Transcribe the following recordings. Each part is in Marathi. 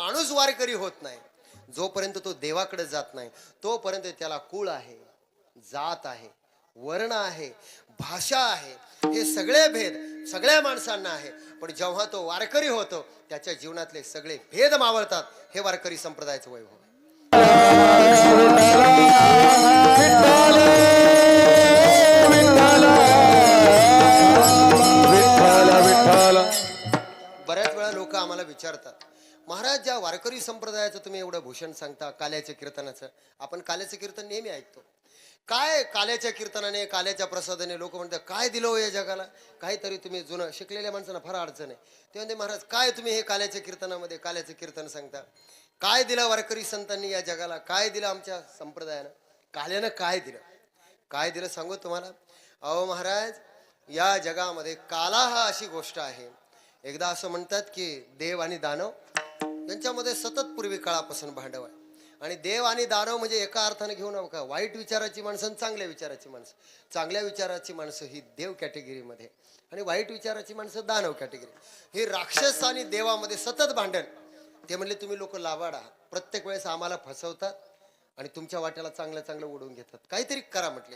माणूस वारकरी होत नाही, जोपर्यंत तो देवाकडे जात नाही, तोपर्यंत त्याला कुळ आहे, जात आहे, वर्ण आहे, भाषा आहे, हे सगळे भेद सगळ्या माणसांना आहे. पण जेव्हा तो वारकरी होतो त्याच्या जीवनातले सगळे भेद मावळतात. हे वारकरी संप्रदायाचं वैभव आहे. बऱ्याच वेळा लोक आम्हाला विचारतात, महाराज ज्या वारकरी संप्रदायाचं तुम्ही एवढं भूषण सांगता काल्याच्या कीर्तनाचं, आपण काल्याचं कीर्तन नेहमी ऐकतो. काय काल्याच्या कीर्तनाने काल्याच्या प्रसादाने लोक म्हणतात काय दिलं हो या जगाला. काहीतरी तुम्ही जुनं शिकलेल्या माणसांना फार अडचण आहे. ते म्हणते महाराज काय तुम्ही हे काल्याच्या कीर्तनामध्ये काल्याचं कीर्तन सांगता, काय दिलं वारकरी संतांनी या जगाला, काय दिलं आमच्या संप्रदायानं, काल्यानं काय दिलं, काय दिलं सांगू तुम्हाला. अहो महाराज, या जगामध्ये काला हा अशी गोष्ट आहे. एकदा असं म्हणतात की देव आणि दानव यांच्यामध्ये सतत पूर्वी काळापासून भांडव आहे. आणि देव आणि दानव म्हणजे एका अर्थाने घेऊ नका, वाईट विचाराची माणसं आणि चांगल्या विचाराची माणसं. चांगल्या विचाराची माणसं ही देव कॅटेगरीमध्ये आणि वाईट विचाराची माणसं दानव कॅटेगरी. हे राक्षस आणि देवामध्ये सतत भांडण. ते म्हणले तुम्ही लोक लावाड आहात, प्रत्येक वेळेस आम्हाला फसवतात आणि तुमच्या वाट्याला चांगलं चांगलं उडवून घेतात. काहीतरी करा म्हटले.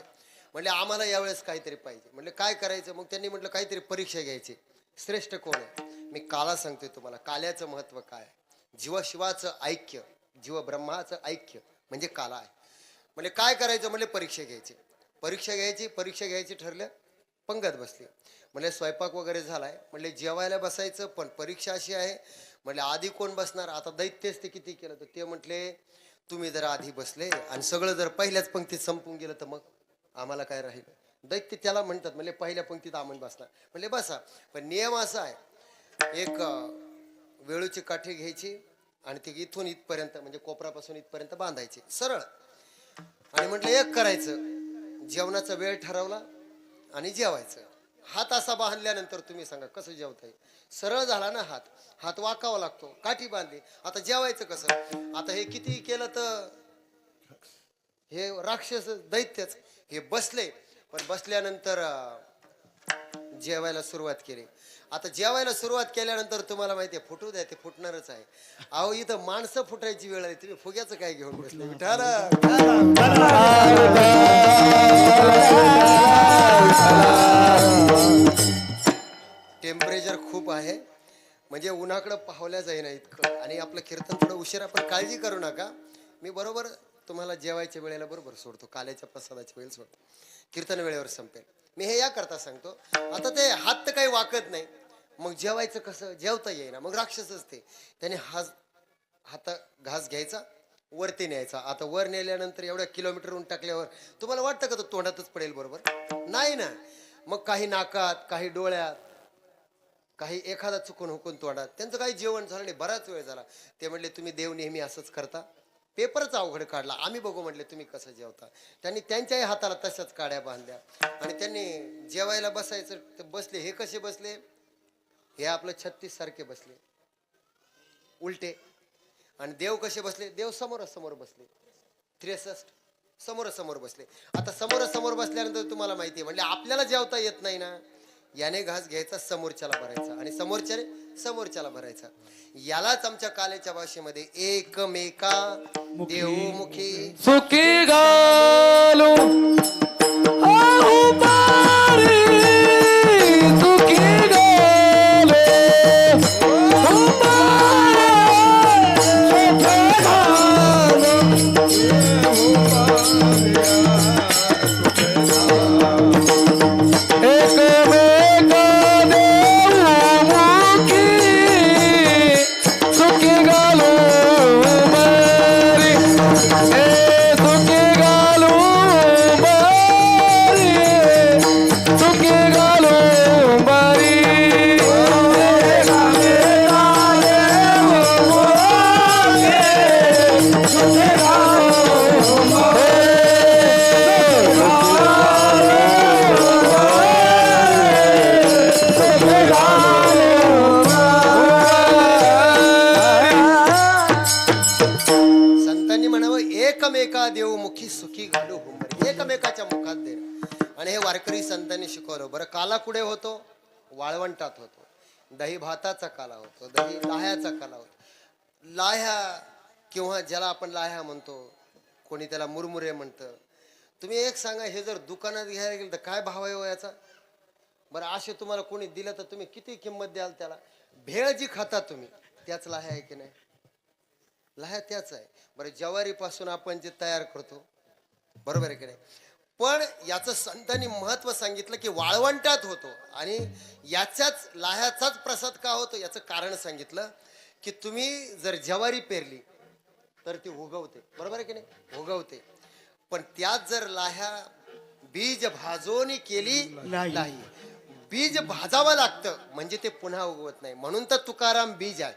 म्हणले आम्हाला यावेळेस काहीतरी पाहिजे. म्हणले काय करायचं. मग त्यांनी म्हटलं काहीतरी परीक्षा घ्यायची, श्रेष्ठ कोण आहे. मी काला सांगतोय तुम्हाला, काल्याचं महत्व काय आहे. जीवशिवाचं ऐक्य, जीव ब्रह्माचं ऐक्य म्हणजे काला आहे. म्हणजे काय करायचं. म्हणजे परीक्षा घ्यायची. परीक्षा घ्यायची ठरलं. पंगत बसली. म्हणजे स्वयंपाक वगैरे झालाय. म्हणजे जेवायला बसायचं, पण परीक्षा अशी आहे. म्हणजे आधी कोण बसणार. आता दैत्यच ते किती केलं तर ते म्हटले तुम्ही जर आधी बसले आणि सगळं जर पहिल्याच पंक्तीत संपून गेलं तर मग आम्हाला काय राहील. दैत्य त्याला म्हणतात. म्हणजे पहिल्या पंक्तीत आम्ही बसणार. म्हणजे बसा. पण नियम असा आहे, एक वेळूची काठी घ्यायची आणि ती इथून इथपर्यंत म्हणजे कोपरापासून इथपर्यंत बांधायची सरळ. आणि म्हटलं एक करायचं, जेवणाचा वेळ ठरवला आणि जेवायचं. हात असा बांधल्यानंतर तुम्ही सांगा कसं जेवताय. सरळ झाला ना हात, हात वाकावा लागतो. काठी बांधली. आता जेवायचं कसं. आता हे किती केलं तर हे राक्षस दैत्यच हे बसले. पण बसल्यानंतर जेवायला सुरुवात केली. आता जेवायला सुरुवात केल्यानंतर तुम्हाला माहिती आहे फुटू द्या, ते फुटणारच आहे. अहो इथं माणसं फुटायची वेळ आहे, तुम्ही फुग्याचं काय घेऊन बसले. टेम्परेचर खूप आहे, म्हणजे उन्हाकडं पाहल्या जाईना इतकं. आणि आपलं कीर्तन थोडं उशिरा, पण काळजी करू नका. मी बरोबर तुम्हाला जेवायच्या वेळेला बरोबर सोडतो, काल्याच्या प्रसादाच्या वेळेला सोडतो. कीर्तन वेळेवर संपेल. मी हे या करता सांगतो. आता ते हात तर काही वाकत नाही, मग जेवायचं कसं. जेवता येईना. मग राक्षसच ते त्याने हात घास घ्यायचा, वरती न्यायचा. आता वर नेल्यानंतर एवढ्या किलोमीटरहून टाकल्यावर तुम्हाला वाटतं का तो तोंडातच पडेल. बरोबर नाही ना. मग काही नाकात, काही डोळ्यात, काही एखादा चुकून हुकून तोंडात. त्यांचं काही जेवण झालं नाही, बराच वेळ झाला. ते म्हणले तुम्ही देव नेहमी असंच करता. पेपरच अवघड काढला. आम्ही बघू म्हटले तुम्ही कसं जेवता. त्यांनी त्यांच्याही हाताला तशाच काड्या बांधल्या आणि त्यांनी जेवायला बसायचं तर बसले. हे कसे बसले. हे आपलं 36 सारखे बसले उलटे. आणि देव कसे बसले. देव समोरासमोर बसले 63 समोरासमोर बसले. आता समोरासमोर बसल्यानंतर तुम्हाला माहिती आहे म्हणजे आपल्याला जेवता येत नाही ना. याने घास घ्यायचा, समोरच्याला भरायचा आणि समोरच्याने समोरच्याला भरायचा. यालाच आमच्या काल्याच्या भाषेमध्ये एकमेका देवमुखी सुखी घालू आहुपारी, सुखी घालू एकमेका देवमुखी सुखी घालू हुंबरी. एकमेकाच्या मुखात देणं. आणि हे वारकरी संतांनी शिकवलं. बरं काला कुठे होतो. वाळवंटात होतो. दही भाताचा काला होतो, दही दह्याचा काला होतो. लाह्या किंवा ज्याला आपण लाह्या म्हणतो, कोणी त्याला मुरमुरे म्हणतं. तुम्ही एक सांगा, हे जर दुकानात घ्यायला गेलं तर काय भाव आहे हो याचा? बरं असे तुम्हाला कोणी दिलं तर तुम्ही किती किंमत द्याल त्याला? भेळ जी खाता तुम्ही त्याच लाह्या आहे की नाही? लाह्या त्याच आहे. बरं ज्वारीपासून आपण जे तयार करतो, बरोबर आहे की नाही? पण याचं संतांनी महत्व सांगितलं की वाळवंटात होतो आणि याच्याच लाह्याचाच प्रसाद का होतो याचं कारण सांगितलं की तुम्ही जर ज्वारी पेरली तर ती उगवते, बरोबर आहे की नाही? उगवते. पण त्यात जर लाह्या बीज भाजून केली लाही, बीज भाजावं लागतं म्हणजे ते पुन्हा उगवत नाही. म्हणून तर तुकाराम बीज आहे.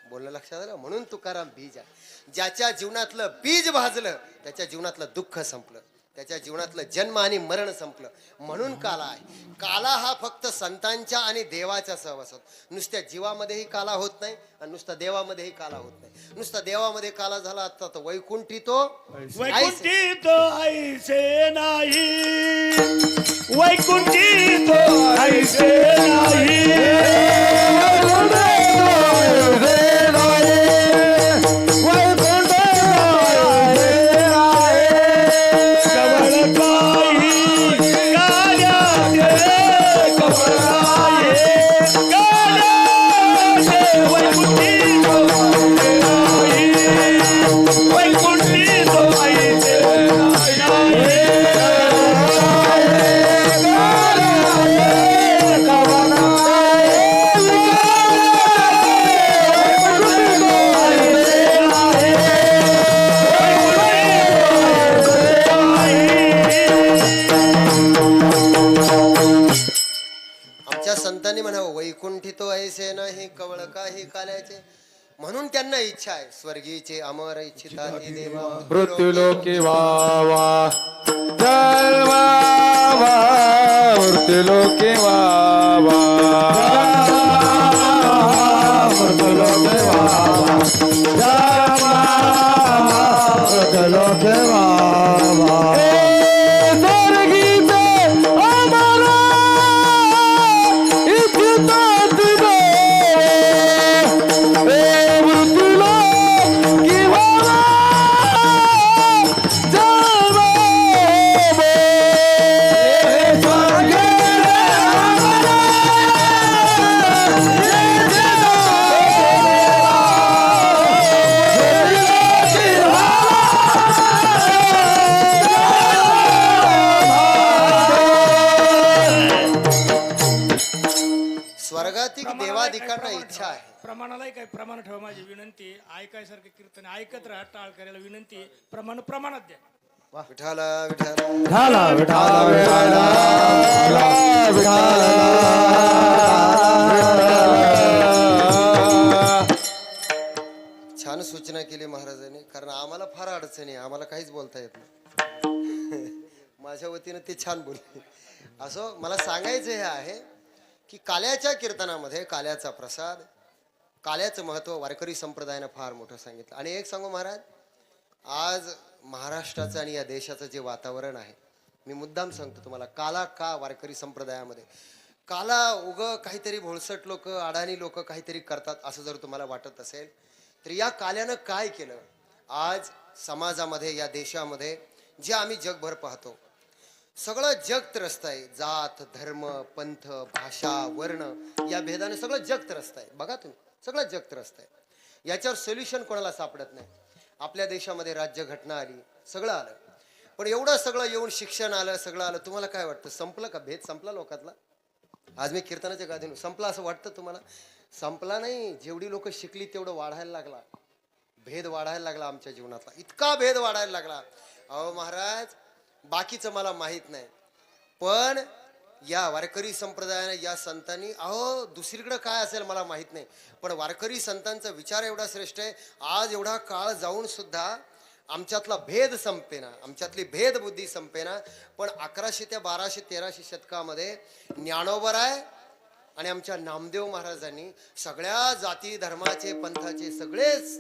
बोलणं लक्षात आलं? म्हणून तुकाराम बीज आहे. ज्याच्या जीवनातलं बीज भाजलं त्याच्या जीवनातलं दुःख संपलं, त्याच्या जीवनातलं जन्म आणि मरण संपलं. म्हणून काला आहे. काला हा फक्त संतांच्या आणि देवाच्या सहवासात. नुसत्या जीवामध्येही काला होत नाही आणि नुसता देवामध्येही काला होत नाही. नुसता देवामध्ये काला झाला आता तर वैकुंठी तो वैकुंठी तो ऐसे नाही, वैकुंठी तो ऐसे नाही. कवळ काही काल्याचे, कवळ आहे काल्याचे. वैकुंठी तो ऐसे नाही, वैकुंठी तो ऐसे नाही. आमच्या संतांनी म्हणावं वैकुंठी तो ऐसे नाही कवळ काही काल्याचे. म्हणून त्यांना इच्छा आहे स्वर्गीचे अमर इच्छिता देवा मृत्युलोकी वावा जय वावा मृत्युलोकी वावा मृत्युलोकी वावा जय वावा मृत्युलोकी वावा स्वर्गीचे अमर इच्छिता स्वर्गातील देवाधिकांना इच्छा आहे. प्रमाणालाही काही प्रमाण ठेवा. माझी विनंती, ऐकायसारखे कीर्तन ऐकत राहा. टाळ करायला विनंती, प्रमाण प्रमाणात द्या. विठाला विठाला विठाला विठाला विठाला छान सूचना केली महाराजांनी. कारण आम्हाला फार अडचणी, आम्हाला काहीच बोलता येत नाही. माझ्या वतीनं ते छान बोलले. असं मला सांगायचं हे आहे की काल्याच्या कीर्तनामध्ये काल्याचा प्रसाद, काल्याचं महत्व वारकरी संप्रदायानं फार मोठं सांगितलं. आणि एक सांगू महाराज, आज महाराष्ट्राचं आणि या देशाचं जे वातावरण आहे, मी मुद्दाम सांगतो तुम्हाला, काला का वारकरी संप्रदायामध्ये काला उग काहीतरी भोळसट लोक, अडाणी लोक काहीतरी करतात असं जर तुम्हाला वाटत असेल तर या काल्यानं काय केलं. आज समाजामध्ये या देशामध्ये जे आम्ही जगभर पाहतो सगळं जग त्रस्त आहे. जात धर्म पंथ भाषा वर्ण या भेदाने सगळं जग त्रस्त आहे. बघा तुम्ही, सगळं जग त्रस्त आहे. याच्यावर सोल्युशन कोणाला सापडत नाही. आपल्या देशामध्ये राज्यघटना आली, सगळं आलं, पण एवढं सगळं येऊन शिक्षण आलं, सगळं आलं, तुम्हाला काय वाटतं संपलं का? भेद संपला लोकातला? आज मी कीर्तनाच्या गादीनं संपला असं वाटतं तुम्हाला? संपला नाही. जेवढी लोक शिकली तेवढं वाढायला लागला, भेद वाढायला लागला आमच्या जीवनातला, इतका भेद वाढायला लागला. अहो महाराज, बाकीचं मला माहित नाही, पण या वारकरी संप्रदायाने या संतांनी, अहो दुसरीकडे काय असेल मला माहित नाही, पण वारकरी संतांचा विचार एवढा श्रेष्ठ आहे. आज एवढा काळ जाऊन सुद्धा आमच्यातला भेद संपेना, आमच्यातली भेद बुद्धी संपेना. पण 1100 ते 1200 1300 शतकामध्ये ज्ञानोबराय आणि आमच्या नामदेव महाराजांनी सगळ्या जाती धर्माचे पंथाचे सगळेच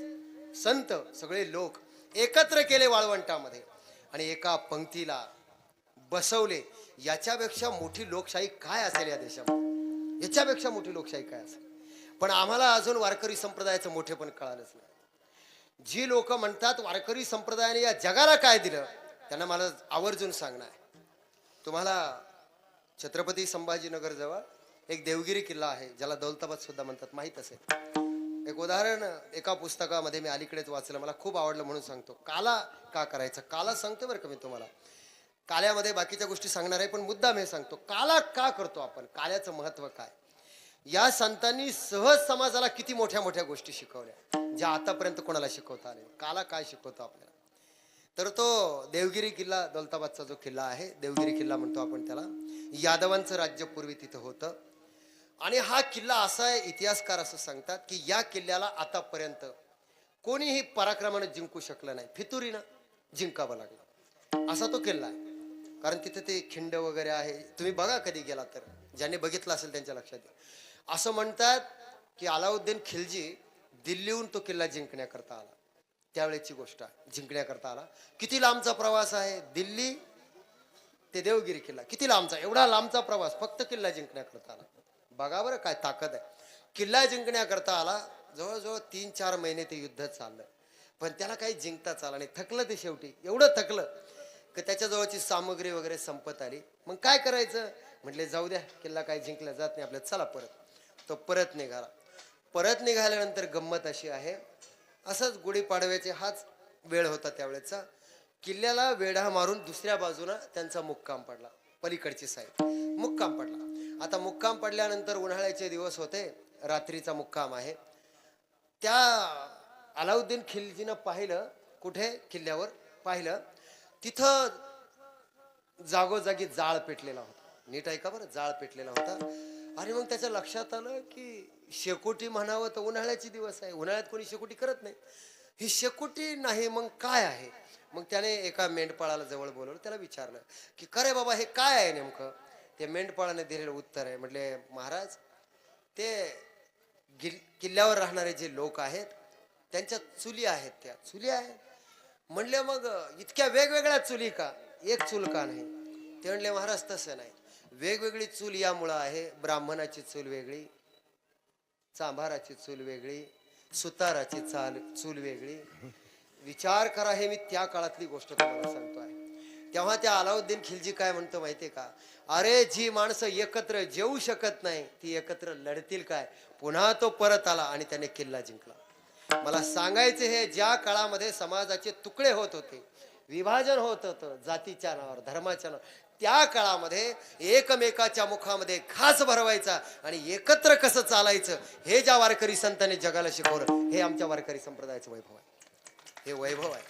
संत, सगळे लोक एकत्र केले वाळवंटामध्ये आणि एका पंक्तीला बसवले. याच्यापेक्षा मोठी लोकशाही काय असेल या देशामध्ये? याच्यापेक्षा मोठी लोकशाही काय असेल? पण आम्हाला अजून वारकरी संप्रदायाचं मोठेपण कळालंच नाही. जी लोक म्हणतात वारकरी संप्रदायाने या जगाला काय दिलं, त्यांना मला आवर्जून सांगणं आहे. तुम्हाला छत्रपती संभाजीनगर जवळ एक देवगिरी किल्ला आहे, ज्याला दौलताबाद सुद्धा म्हणतात, माहीत असेल. एक उदाहरण एका पुस्तकामध्ये मी अलीकडेच वाचलं, मला खूप आवडलं म्हणून सांगतो. काला का करायचा, काला सांगतो बरं का मी तुम्हाला. काल्यामध्ये बाकीच्या गोष्टी सांगणार आहे, पण मुद्दाम हे सांगतो, काला का करतो आपण, काल्याचं महत्व काय. या संतांनी सहज समाजाला किती मोठ्या मोठ्या गोष्टी शिकवल्या, ज्या आतापर्यंत कोणाला शिकवता आले. काला काय शिकवतो आपल्याला, तर तो देवगिरी किल्ला, दौलताबादचा जो किल्ला आहे, देवगिरी किल्ला म्हणतो आपण त्याला. यादवांचं राज्य पूर्वी तिथं होतं. आणि हा किल्ला असा आहे, इतिहासकार असं सांगतात की या किल्ल्याला आतापर्यंत कोणीही पराक्रमाने जिंकू शकलं नाही, फितुरीनं जिंकावं लागलं असा तो किल्ला आहे. कारण तिथे ते खिंड वगैरे आहे, तुम्ही बघा कधी गेला तर, ज्यांनी बघितलं असेल त्यांच्या लक्षात येईल. असं म्हणतात की अलाउद्दीन खिलजी दिल्लीहून तो किल्ला जिंकण्याकरता आला, त्यावेळेची गोष्ट आहे, जिंकण्याकरता आला. किती लांबचा प्रवास आहे, दिल्ली ते देवगिरी किल्ला, किती लांबचा, एवढा लांबचा प्रवास फक्त किल्ला जिंकण्याकरता आला. बघा बरं काय ताकद आहे. किल्ला जिंकण्याकरता आला, जवळजवळ 3-4 महिने ते युद्ध चाललं, पण त्याला काही जिंकताच आला नाही. थकलं ते शेवटी, एवढं थकलं की त्याच्याजवळची सामग्री वगैरे संपत आली. मग काय करायचं, म्हटले जाऊ द्या, किल्ला काय जिंकला जात नाही आपल्याला, चला परत. तो परत निघाला. परत निघाल्यानंतर गंमत अशी आहे, असंच गुढीपाडव्याचे हाच वेळ होता त्यावेळेचा. किल्ल्याला वेढा मारून दुसऱ्या बाजूला त्यांचा मुक्काम पडला, पलीकडची साईड मुक्काम पडला. आता मुक्काम पडल्यानंतर उन्हाळ्याचे दिवस होते, रात्रीचा मुक्काम आहे. त्या अलाउद्दीन खिलजीनं पाहिलं, कुठे किल्ल्यावर पाहिलं, तिथं जागोजागी जाळ पेटलेला होता. नीट ऐका बरं, जाळ पेटलेला होता. आणि मग त्याच्या लक्षात आलं की शेकोटी म्हणावं तर उन्हाळ्याचे दिवस आहे, उन्हाळ्यात कोणी शेकोटी करत नाही, ही शेकोटी नाही मग काय आहे. मग त्याने एका मेंढपाळाला जवळ बोलवलं, त्याला विचारलं की खरे बाबा हे काय आहे नेमकं. ते मेंढपाळाने दिलेलं उत्तर आहे. म्हटले महाराज, ते किल्ल्यावर राहणारे जे लोक आहेत त्यांच्या चुली आहेत, त्या चुली आहेत. म्हणले मग इतक्या वेगवेगळ्या चुली का, एक चूल का नाही. ते म्हणले महाराज तसं नाही, वेगवेगळी चूल यामुळं आहे, ब्राह्मणाची चूल वेगळी, चांभाराची चूल वेगळी, सुताराची चूल वेगळी. विचार करा, हे मी त्या काळातली गोष्ट तुम्हाला सांगतो आहे. तेव्हा त्या अलाउद्दीन खिलजी काय म्हणतो माहितीये का, अरे जी माणसं एकत्र जेवू शकत नाही ती एकत्र लढतील काय. पुन्हा तो परत आला आणि त्याने किल्ला जिंकला. मला सांगायचे हे, ज्या काळामध्ये समाजाचे तुकडे होत होते, विभाजन होत होतं जातीच्या नावावर, धर्माच्या नावावर, त्या काळामध्ये एकमेकाच्या मुखामध्ये घास भरवायचा आणि एकत्र कसं चालायचं, हे ज्या वारकरी संतांनी जगाला शिकवलं, हे आमच्या वारकरी संप्रदायाचं वैभव आहे, हे वैभव आहे.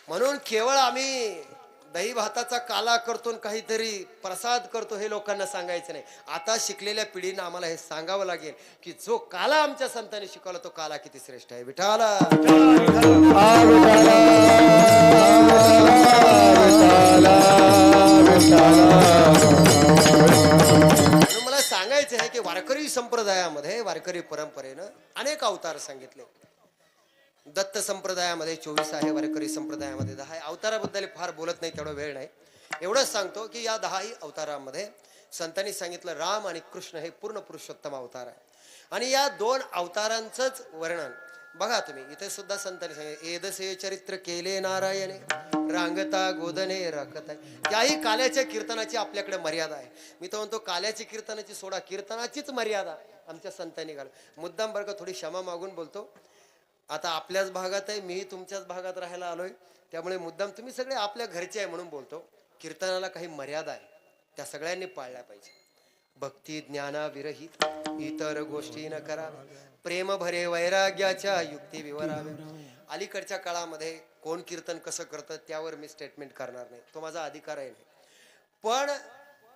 म्हणून केवळ आम्ही दही भाताचा काला करतो, काहीतरी प्रसाद करतो, हे लोकांना सांगायचं नाही. आता शिकलेल्या पिढीनं आम्हाला हे सांगावं लागेल की जो काला आमच्या संतांनी शिकवला तो काला किती श्रेष्ठ आहे. विठाला मला सांगायचं आहे की वारकरी संप्रदायामध्ये, वारकरी परंपरेनं अनेक अवतार सांगितले. दत्त संप्रदायामध्ये 24 आहे, वारकरी संप्रदायामध्ये 10 आहे. अवताराबद्दल फार बोलत नाही, तेवढा वेळ नाही. एवढंच सांगतो की या 10 अवतारामध्ये संतांनी सांगितलं राम आणि कृष्ण हे पूर्ण पुरुषोत्तम अवतार आहे. आणि या 2 अवतारांचंच वर्णन बघा तुम्ही, इथे सुद्धा संतांनी सांगितलं, एदसे चरित्र केले नारायणे रांगता गोदने राखत आहे. त्याही काल्याच्या कीर्तनाची आपल्याकडे मर्यादा आहे. मी तर म्हणतो काल्याची कीर्तनाची सोडा, कीर्तनाचीच मर्यादा आमच्या संतांनी घाल. मुद्दाम बरं का, थोडी क्षमा मागून बोलतो. आता आपल्याच भागात आहे, मीही तुमच्याच भागात राहायला आलोय, त्यामुळे मुद्दाम तुम्ही सगळे आपल्या घरचे आहे म्हणून बोलतो. कीर्तनाला काही मर्यादा आहे, त्या सगळ्यांनी पाळल्या पाहिजे. भक्ती ज्ञाना विरहित इतर गोष्टी न करा, प्रेम भरे वैराग्याच्या युक्ती विवरावे. अलीकडच्या काळामध्ये कोण कीर्तन कसं करतं त्यावर मी स्टेटमेंट करणार नाही, तो माझा अधिकार आहे नाही. पण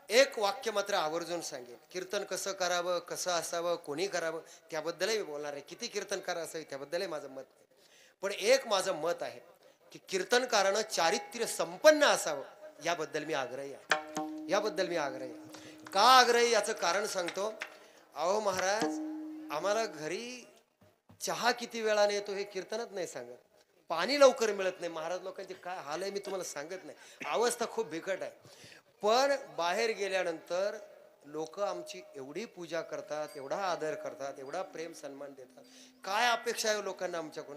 एक वाक्य मात्र आवर्जून सांगेल, कीर्तन कसं करावं, कसं असावं, कोणी करावं त्याबद्दलही मी बोलणार आहे. किती कीर्तनकार असावे त्याबद्दलही माझं मत नाही. पण एक माझं मत आहे की कीर्तनकारानं चारित्र्य संपन्न असावं, याबद्दल मी आग्रही आहे. याबद्दल मी आग्रही आहे. का आग्रही याचं कारण सांगतो. अहो महाराज, आम्हाला घरी चहा किती वेळाने येतो हे कीर्तनच नाही सांगत. पाणी लवकर मिळत नाही. महाराज लोकांचे काय हाल आहे मी तुम्हाला सांगत नाही, अवस्था खूप बिकट आहे. पण बाहेर गेल्यानंतर लोक आमची एवढी पूजा करतात, एवढा आदर करतात, एवढा प्रेम सन्मान देतात. काय अपेक्षा आहे लोकांना आमच्याकडून?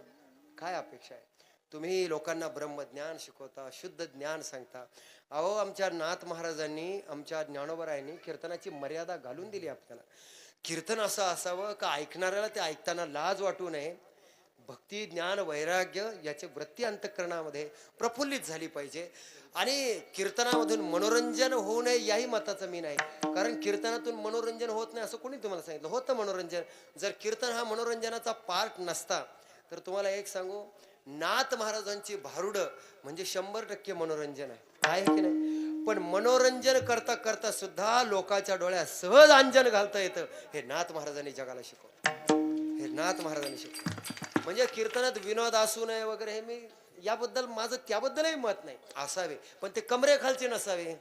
काय अपेक्षा आहे? तुम्ही लोकांना ब्रह्मज्ञान शिकवता, शुद्ध ज्ञान सांगता. अहो, आमच्या नाथ महाराजांनी, आमच्या ज्ञानोबरायांनी कीर्तनाची मर्यादा घालून दिली आपल्याला. कीर्तन असं असावं का ऐकणाऱ्याला ते ऐकताना लाज वाटू नये. भक्ती, ज्ञान, वैराग्य याची वृत्ती अंतःकरणामध्ये प्रफुल्लित झाली पाहिजे. आणि कीर्तनामधून मनोरंजन होऊ नये याही मताचं मी नाही. कारण कीर्तनातून मनोरंजन होत नाही असं कोणी तुम्हाला सांगितलं? होतं मनोरंजन. जर कीर्तन हा मनोरंजनाचा पार्ट नसता तर तुम्हाला एक सांगू, नाथ महाराजांची भारुडं म्हणजे 100% मनोरंजन आहे. आहे की नाही? पण मनोरंजन करता करता सुद्धा लोकांच्या डोळ्यात सहज अंजन घालता येतं. हे नाथ महाराजांनी जगाला शिकवलं. हे नाथ महाराजांनी शिकवलं. म्हणजे कीर्तनात विनोद असू नये वगैरे हे मी याबद्दल, माझं त्याबद्दलही मत नाही. असावे पण ते कमरेखालचे नसावे.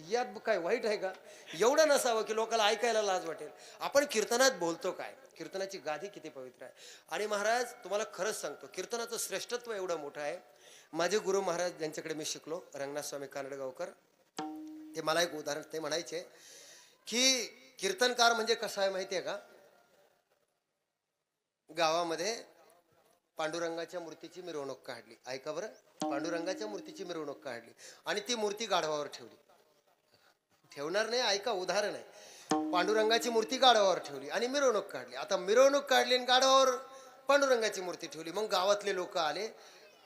यात काय वाईट आहे का? एवढं नसावं की लोकांना ऐकायला लाज वाटेल. आपण कीर्तनात बोलतो काय? कीर्तनाची गादी किती पवित्र आहे. आणि महाराज तुम्हाला खरंच सांगतो, कीर्तनाचं श्रेष्ठत्व एवढं मोठं आहे. माझे गुरु महाराज ज्यांच्याकडे मी शिकलो, रंगनाथ स्वामी कानडगावकर, ते मला एक उदाहरण ते म्हणायचे की कीर्तनकार म्हणजे कसा आहे माहितीये का? गावामध्ये पांडुरंगाच्या मूर्तीची मिरवणूक काढली. ऐका बरं, पांडुरंगाच्या मूर्तीची मिरवणूक काढली आणि ती मूर्ती गाढवावर ठेवली. ठेवणार नाही, ऐका उदाहरण आहे. पांडुरंगाची मूर्ती गाढवावर ठेवली आणि मिरवणूक काढली. आता मिरवणूक काढली आणि गाढवावर पांडुरंगाची मूर्ती ठेवली. मग गावातले लोक आले,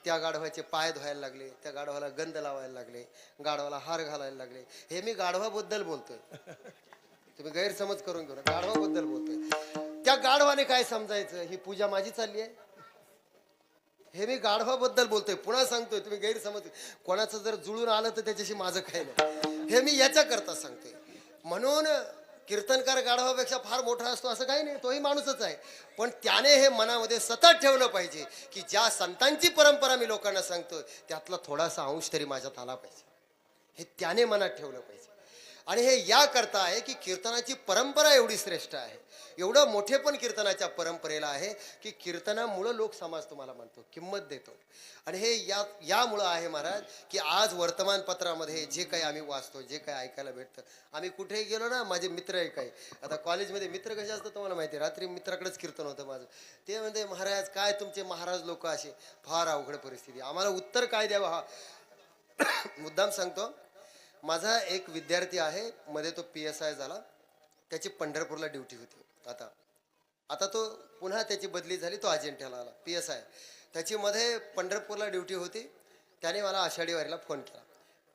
त्या गाढवाचे पाय धुवायला लागले, त्या गाढवाला गंध लावायला लागले, गाढवाला हार घालायला लागले. हे मी गाढवाबद्दल बोलतोय, तुम्ही गैरसमज करून घेऊ नका. गाढवाबद्दल बोलतोय. त्या गाढवाने काय समजायचं? ही पूजा माझी चालली आहे. हे मी गाढवाबद्दल बोलतोय. पुन्हा सांगतोय, तुम्ही गैरसमज, कोणाचं जर जुळून आलं तर त्याच्याशी माझं काही नाही. हे मी याच्या करता सांगतोय. म्हणून कीर्तनकार गाढवापेक्षा फार मोठा असतो असं काही नाही, तोही माणूसच आहे. पण त्याने हे मनामध्ये सतत ठेवलं पाहिजे की ज्या संतांची परंपरा मी लोकांना सांगतोय त्यातला थोडासा अंश तरी माझ्यात आला पाहिजे. हे त्याने मनात ठेवलं पाहिजे. आणि हे या करता आहे की कीर्तनाची परंपरा एवढी श्रेष्ठ आहे, एवढं मोठे पण कीर्तनाच्या परंपरेला आहे की कीर्तनामुळं लोक समाज तुम्हाला म्हणतो, किंमत देतो. आणि हे यामुळं आहे महाराज की आज वर्तमानपत्रामध्ये जे काही आम्ही वाचतो, जे काही ऐकायला भेटतं, आम्ही कुठेही गेलो ना, माझे मित्र आहे काही, आता कॉलेजमध्ये मित्र कसे असतात तुम्हाला माहिती आहे. रात्री मित्राकडेच कीर्तन होतं माझं. ते म्हणते, महाराज काय तुमचे महाराज लोक असे, फार अवघड परिस्थिती, आम्हाला उत्तर काय द्यावं. हा मुद्दाम सांगतो. माझा एक विद्यार्थी आहे, मध्ये तो PSI झाला, त्याची पंढरपूरला ड्युटी होती. आता तो पुन्हा त्याची बदली झाली, तो अजिंठ्याला आला. PSI त्याची मध्ये पंढरपूरला ड्युटी होती. त्याने मला आषाढी वारीला फोन केला.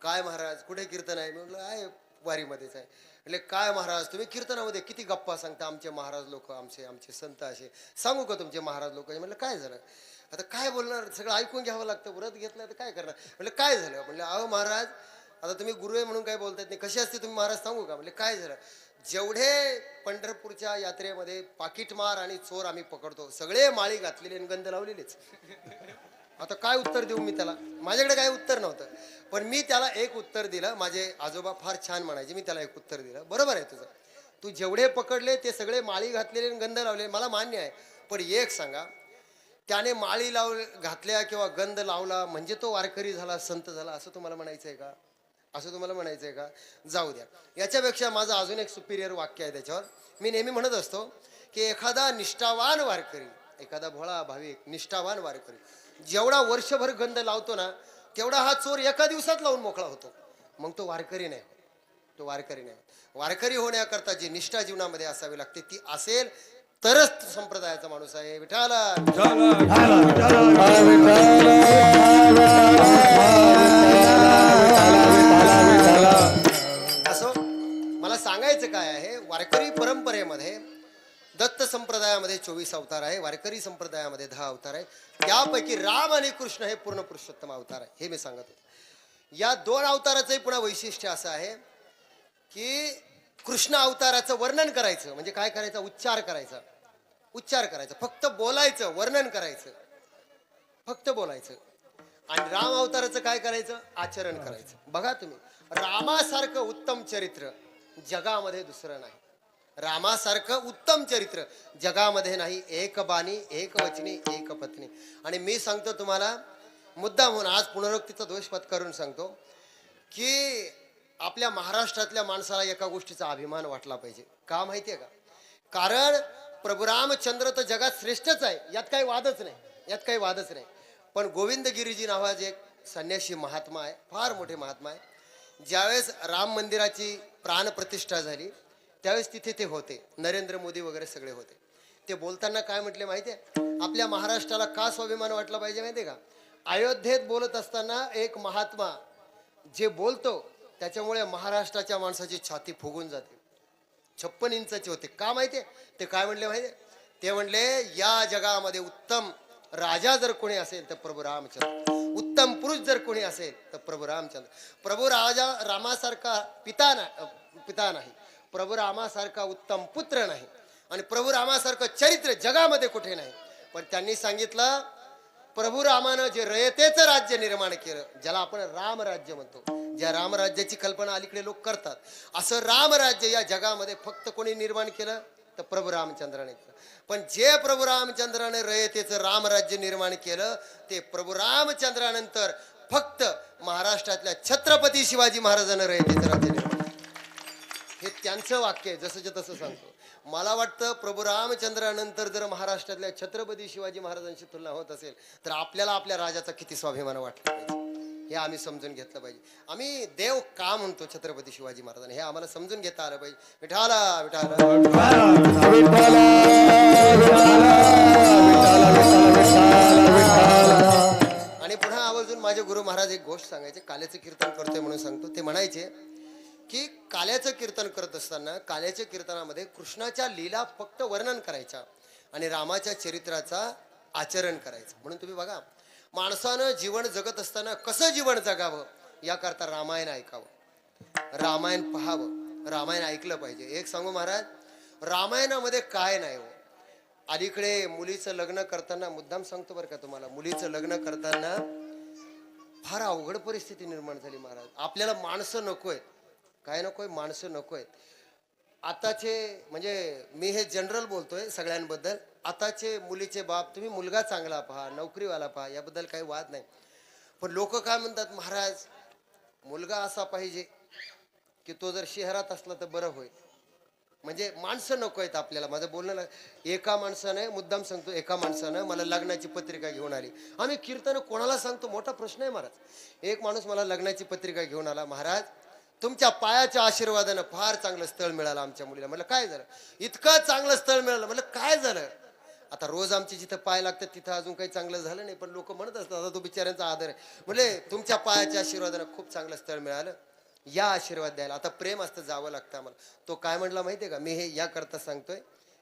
काय महाराज कुठे कीर्तन आहे? मी म्हटलं आहे वारीमध्येच आहे. म्हणजे काय महाराज तुम्ही कीर्तनामध्ये किती गप्पा सांगता, आमचे महाराज लोक, आमचे संत असे, सांगू का तुमचे महाराज लोक? म्हटलं काय झालं? आता काय बोलणार, सगळं ऐकून घ्यावं लागतं, व्रत घेतलं तर काय करणार? म्हटलं काय झालं? म्हटलं अहो महाराज आता तुम्ही गुरु आहे म्हणून काय बोलतायत नाही, कशी असते तुम्ही महाराज सांगू का? म्हणजे काय झालं? जेवढे पंढरपूरच्या यात्रेमध्ये पाकिटमार आणि चोर आम्ही पकडतो, सगळे माळी घातलेले आणि गंध लावलेलेच. आता काय उत्तर देऊ मी त्याला? माझ्याकडे काही उत्तर नव्हतं. पण मी त्याला एक उत्तर दिलं. माझे आजोबा फार छान म्हणायचे, मी त्याला एक उत्तर दिलं. बरोबर आहे तुझं, तू जेवढे पकडले ते सगळे माळी घातलेले आणि गंध लावले, मला मान्य आहे. पण एक सांगा, त्याने माळी घातल्या किंवा गंध लावला म्हणजे तो वारकरी झाला, संत झाला, असं तुम्हाला म्हणायचं आहे का? असं तुम्हाला म्हणायचं आहे का? जाऊ द्या. याच्यापेक्षा माझं अजून एक सुपिरियर वाक्य आहे त्याच्यावर. मी नेहमी म्हणत असतो की एखादा निष्ठावान वारकरी, एखादा भोळा भाविक निष्ठावान वारकरी जेवढा वर्षभर गंध लावतो ना, तेवढा हा चोर एका दिवसात लावून मोकळा होतो. मग तो वारकरी नाही, तो वारकरी नाही. वारकरी होण्याकरता जी निष्ठा जीवनामध्ये असावी लागते ती असेल तरच संप्रदायाचा माणूस आहे. विठाला असो. मला सांगायचं काय आहे, वारकरी परंपरेमध्ये दत्त संप्रदायामध्ये 24 अवतार आहे, वारकरी संप्रदायामध्ये 10 अवतार आहे. त्यापैकी राम आणि कृष्ण हे पूर्ण पुरुषोत्तम अवतार आहे, हे मी सांगत होतो. या 2 अवताराचंही पुन्हा वैशिष्ट्य असं आहे की कृष्ण अवताराचं वर्णन करायचं म्हणजे काय करायचं? उच्चार करायचा, फक्त बोलायचं, वर्णन करायचं, फक्त बोलायचं. आणि राम अवताराचं काय करायचं? आचरण करायचं. बघा तुम्ही, रामासारखं उत्तम चरित्र जगामध्ये दुसरं नाही. रामासारखं उत्तम चरित्र जगामध्ये नाही. एक बाणी, एक वचनी, एक पत्नी. आणि मी सांगतो तुम्हाला मुद्दाम म्हणून, आज पुनरुक्तीचा दोष पत्करून सांगतो की आपल्या महाराष्ट्रातल्या माणसाला एका गोष्टीचा अभिमान वाटला पाहिजे. का माहितीये का? कारण प्रभू रामचंद्र तर जगात श्रेष्ठच आहे, यात काही वादच नाही, यात काही वादच नाही. पण गोविंदगिरीजी नावाचे एक संन्यासी महात्मा आहे, फार मोठे महात्मा आहे. ज्यावेळेस राम मंदिराची प्राणप्रतिष्ठा झाली त्यावेळेस तिथे ते होते. नरेंद्र मोदी वगैरे सगळे होते. ते बोलताना काय म्हटले माहितीये? आपल्या महाराष्ट्राला का स्वाभिमान वाटला पाहिजे माहितीये का? अयोध्येत बोलत असताना एक महात्मा जे बोलतो त्याच्यामुळे महाराष्ट्राच्या माणसाची छाती फुगून जाते. 56 इंचाचे होते. का माहितीये ते काय म्हणले माहितीये? ते म्हणले या जगामध्ये उत्तम राजा जर कोणी असेल तर प्रभू रामचंद्र, उत्तम पुरुष जर कोणी असेल तर प्रभू रामचंद्र. प्रभू रामासारखा पिता नाही, प्रभू रामासारखा उत्तम पुत्र नाही, आणि प्रभू रामासारखं चरित्र जगामध्ये कुठे नाही. पण त्यांनी सांगितलं प्रभू रामानं जे रयतेचं राज्य निर्माण केलं, ज्याला आपण रामराज्य म्हणतो, ज्या रामराज्याची कल्पना अलीकडे लोक करतात, असं रामराज्य या जगामध्ये फक्त कोणी निर्माण केलं तर प्रभू रामचंद्राने केलं. पण जे प्रभू रामचंद्राने रयतेचं रामराज्य निर्माण केलं ते प्रभू रामचंद्रानंतर फक्त महाराष्ट्रातल्या छत्रपती शिवाजी महाराजांना रयतेचं राज्य निर्माण केलं. हे त्यांचं वाक्य आहे, जसंच्या तसं सांगतो. मला वाटतं प्रभू रामचंद्रानंतर जर महाराष्ट्रातल्या छत्रपती शिवाजी महाराजांची तुलना होत असेल तर आपल्याला आपल्या राजाचा किती स्वाभिमान वाटला पाहिजे हे आम्ही समजून घेतलं पाहिजे. आम्ही देव का म्हणतो छत्रपती शिवाजी महाराजांना हे आम्हाला समजून घेता आलं पाहिजे. विठाला विठाला आणि पुन्हा आवर्जून माझे गुरु महाराज एक गोष्ट सांगायचे. काल्याचं कीर्तन करतोय म्हणून सांगतो. ते म्हणायचे की काल्याचं कीर्तन करत असताना काल्याच्या कीर्तनामध्ये कृष्णाच्या लीला फक्त वर्णन करायच्या आणि रामाच्या चरित्राचा आचरण करायचं. म्हणून तुम्ही बघा माणसानं जीवन जगत असताना कसं जीवन जगावं याकरता रामायण ऐकावं, रामायण पाहावं, रामायण ऐकलं पाहिजे. एक सांगू महाराज, रामायणामध्ये काय नाही हो. अलीकडे मुलीचं लग्न करताना, मुद्दाम सांगतो बरं का तुम्हाला, मुलीचं लग्न करताना फार अवघड परिस्थिती निर्माण झाली महाराज. आपल्याला माणसं नकोय, काय नकोय, माणसं नकोय. आताचे म्हणजे मी हे जनरल बोलतोय सगळ्यांबद्दल. आताचे मुलीचे बाप तुम्ही मुलगा चांगला पहा, नोकरीवाला पहा, याबद्दल काही वाद नाही. पण लोक काय म्हणतात, महाराज मुलगा असा पाहिजे की तो जर शहरात असला तर बरं होईल. म्हणजे माणसं नको आहेत आपल्याला. माझं बोलणं एका माणसाने, मुद्दाम सांगतो, एका माणसानं मला लग्नाची पत्रिका घेऊन आली. आम्ही कीर्तन कोणाला सांगतो, मोठा प्रश्न आहे महाराज. एक माणूस मला लग्नाची पत्रिका घेऊन आला, महाराज तुमच्या पायाच्या आशीर्वादानं फार चांगलं स्थळ मिळालं आमच्या मुलीला. म्हटलं काय झालं? इतकं चांगलं स्थळ मिळालं. म्हटलं काय झालं? आता रोज आमचे जिथं पाय लागतात तिथं अजून काही चांगलं झालं नाही, पण लोक म्हणत असतात आता तो बिचाऱ्यांचा आदर आहे. म्हणजे तुमच्या पायाच्या आशीर्वादानं खूप चांगलं स्थळ मिळालं, या आशीर्वाद द्यायला. आता प्रेम असतं, जावं लागतं आम्हाला. तो काय म्हटला माहितीये का? मी हे या करता सांगतोय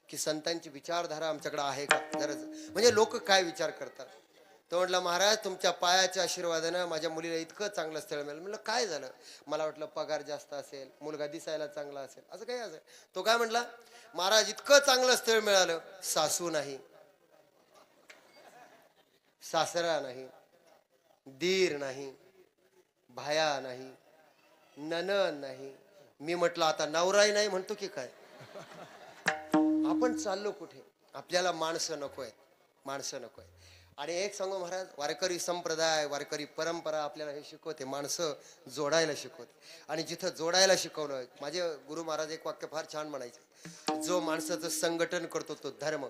की संतांची विचारधारा आमच्याकडे आहे का जरा, म्हणजे लोक काय विचार करतात. तो म्हटला महाराज तुमच्या पायाच्या आशीर्वादानं माझ्या मुलीला इतकं चांगलं स्थळ मिळालं. म्हटलं काय झालं? मला वाटलं पगार जास्त असेल, मुलगा दिसायला चांगला असेल, असं काही असेल. तो काय म्हटला, महाराज इतकं चांगलं स्थळ मिळालं, सासू नाही, सासरा नाही, दीर नाही, भाया नाही, ननन नाही. मी म्हटलं आता नवराही नाही म्हणतो की काय? आपण चाललो कुठे? आपल्याला माणसं नको आहेत, माणसं नको आहेत. आणि एक सांगू महाराज, वारकरी संप्रदाय, वारकरी परंपरा आपल्याला हे शिकवते, माणसं जोडायला शिकवते. आणि जिथं जोडायला शिकवलं, माझे गुरु महाराज एक वाक्य फार छान म्हणायचे, जो माणसाचं संघटन करतो तो धर्म,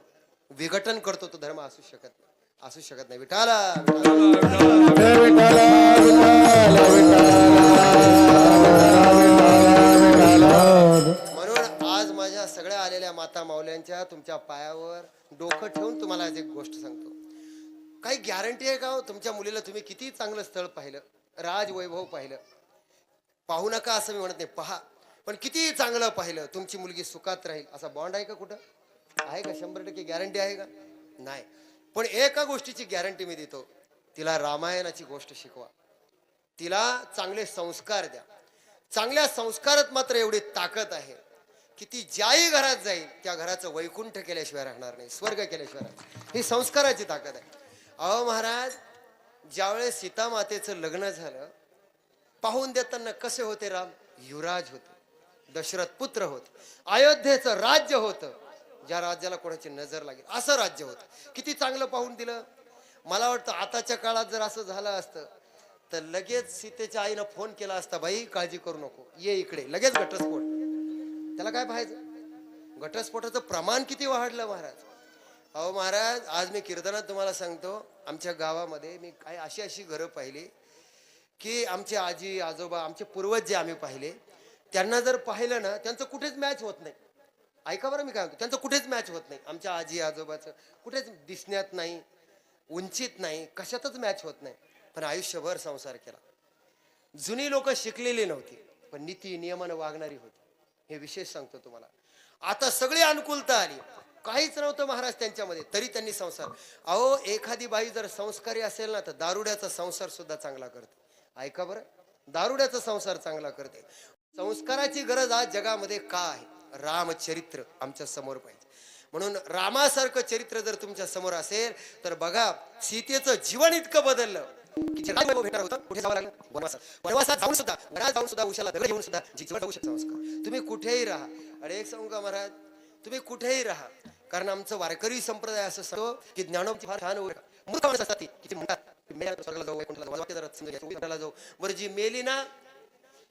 विघटन करतो तो धर्म असू शकत नाही, असू शकत नाही. विठाला म्हणून आज माझ्या सगळ्या आलेल्या माता माऊल्यांच्या तुमच्या पायावर डोकं ठेवून तुम्हाला एक गोष्ट सांगतो. काही गॅरंटी आहे का हो? तुमच्या मुलीला तुम्ही किती चांगलं स्थळ पाहिलं, राजवैभव पाहिलं, पाहू नका असं मी म्हणत नाही, पहा, पण किती चांगलं पाहिलं तुमची मुलगी सुखात राहील असा बॉन्ड आहे का? कुठं आहे का? 100% गॅरंटी आहे का? नाही. पण एका गोष्टीची गॅरंटी मी देतो, तिला रामायणाची गोष्ट शिकवा, तिला चांगले संस्कार द्या. चांगल्या संस्कारात मात्र एवढी ताकद आहे की ती ज्याही घरात जाईल त्या घराचं वैकुंठ केल्याशिवाय राहणार नाही, स्वर्ग केल्याशिवाय राहणार. ही संस्काराची ताकद आहे. अहो महाराज, ज्यावेळेस सीता मातेचं लग्न झालं, पाहून देताना कसे होते राम? युवराज होते, दशरथ पुत्र होते, अयोध्येचं राज्य होतं, ज्या राज्याला कोणाची नजर लागेल असं राज्य होतं. किती चांगलं पाहून दिलं. मला वाटतं आताच्या काळात जर असं झालं असतं तर लगेच सीतेच्या आईनं फोन केला असता, बाई काळजी करू नको, ये इकडे, लगेच घटस्फोट. त्याला काय पाहायचं, घटस्फोटाचं प्रमाण किती वाढलं महाराज. अहो महाराज, आज मी कीर्तनात तुम्हाला सांगतो, आमच्या गावामध्ये मी काय अशी अशी घरं पाहिली की आमचे आजी आजोबा, आमचे पूर्वज जे आम्ही पाहिले, त्यांना जर पाहिलं ना, त्यांचं कुठेच मॅच होत नाही. ऐका बरं मी काय म्हणतो, त्यांचं कुठेच मॅच होत नाही. आमच्या आजी आजोबाचं कुठेच दिसण्यात नाही, उंचीत नाही, कशातच मॅच होत नाही. पण आयुष्यभर संसार केला. जुनी लोक शिकलेली नव्हती, पण नीती नियमानं वागणारी होती. हे विशेष सांगतो तुम्हाला. आता सगळी अनुकूलता आली, काहीच नव्हतं महाराज त्यांच्यामध्ये, तरी त्यांनी संसार. अहो, एखादी बाई जर संस्कारी असेल ना, तर दारुड्याचा संसार सुद्धा चांगला करते. ऐका बरं, दारुड्याचा संसार चांगला करते. संस्काराची गरज आज जगामध्ये का आहे? रामचरित्र आमच्या समोर पाहिजे. म्हणून रामासारखं चरित्र जर तुमच्या समोर असेल तर बघा, सीतेचं जीवन इतकं बदललं की जे राजवैभव भेटणार होतं, कुठे जावं लागलं? वनवासात. वनवासात जाऊन सुद्धा, वनात जाऊन सुद्धा, उशाला दगड घेऊन सुद्धा जिजवळ जाऊ शकता संस्कार. तुम्ही कुठेही राहा. अरे एक सांगू का महाराज, तुम्ही कुठेही राहा, कारण आमचं वारकरी संप्रदाय असं सांगतो की ज्ञानोबची फार छान मूर्ख माणसं असतात ती, की म्हणतात स्वर्गाला जाऊ, वैकुंठाला जाऊ. बरं, जी मेली ना,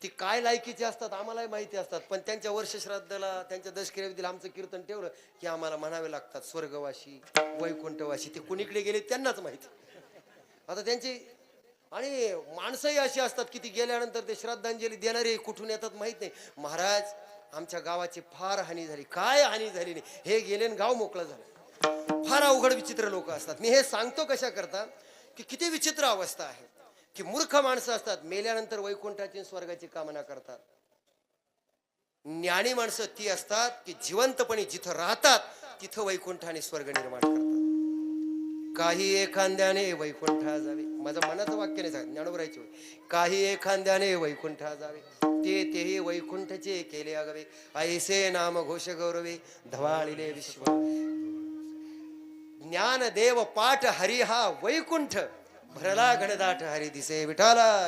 ती काय लायकीची असतात आम्हालाही माहिती असतात, पण त्यांच्या वर्षश्राद्धाला, त्यांच्या दशक्रियेला आमचं कीर्तन ठेवलं की आम्हाला म्हणावे लागतात स्वर्गवासी, वैकुंठवासी. ते कुणीकडे गेले त्यांनाच माहिती. आता त्यांची आणि माणसंही अशी असतात की ती गेल्यानंतर ते श्रद्धांजली देणारे कुठून येतात माहित नाही. महाराज, आमच्या गावाची फार हानी झाली. काय हानी झाली नाही, हे गेले गाव मोकळं झालं. फार अवघड विचित्र लोक असतात. मी हे सांगतो कशा करता की किती विचित्र अवस्था आहे की मूर्ख माणसं असतात, मेल्यानंतर वैकुंठाची स्वर्गाची कामना करतात. ज्ञानी माणसं ती असतात की जिवंतपणे जिथं राहतात तिथं वैकुंठ आणि स्वर्ग निर्माण करतात. काही एखाद्याने वैकुंठा जावे, माझं मनाचं वाक्य नाही सांग, ज्ञानोबरायचे होय. काही एखाद्याने वैकुंठा जावे, तेही वैकुंठचे केले अगवे. ऐसे नाम घोष गौरवे, धवाळिले विश्व. ज्ञान देव पाठ हरी हा वैकुंठ, भरला घनदाट हरी दिसे. विठाला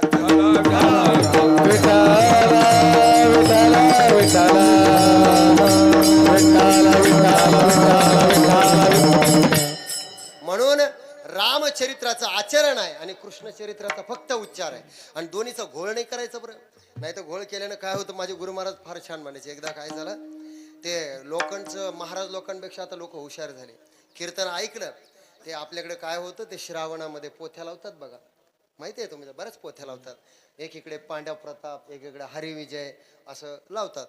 म्हणून रामचरित्राचं आचरण आहे आणि कृष्ण चरित्राचा फक्त उच्चार आहे. आणि दोन्हीचा घोळ नाही करायचा बरं, नाही तर घोळ केल्यानं काय होतं, माझे गुरु महाराज फार छान म्हणायचे. एकदा काय झालं, ते लोकांचं, महाराज लोकांपेक्षा आता लोक हुशार झाले. कीर्तन ऐकलं, ते आपल्याकडे काय होतं, ते श्रावणामध्ये पोथ्या लावतात बघा, माहिती आहे तुम्हाला, बऱ्याच पोथ्या लावतात. एकीकडे पांडव प्रताप, एकीकडे हरिविजय असं लावतात.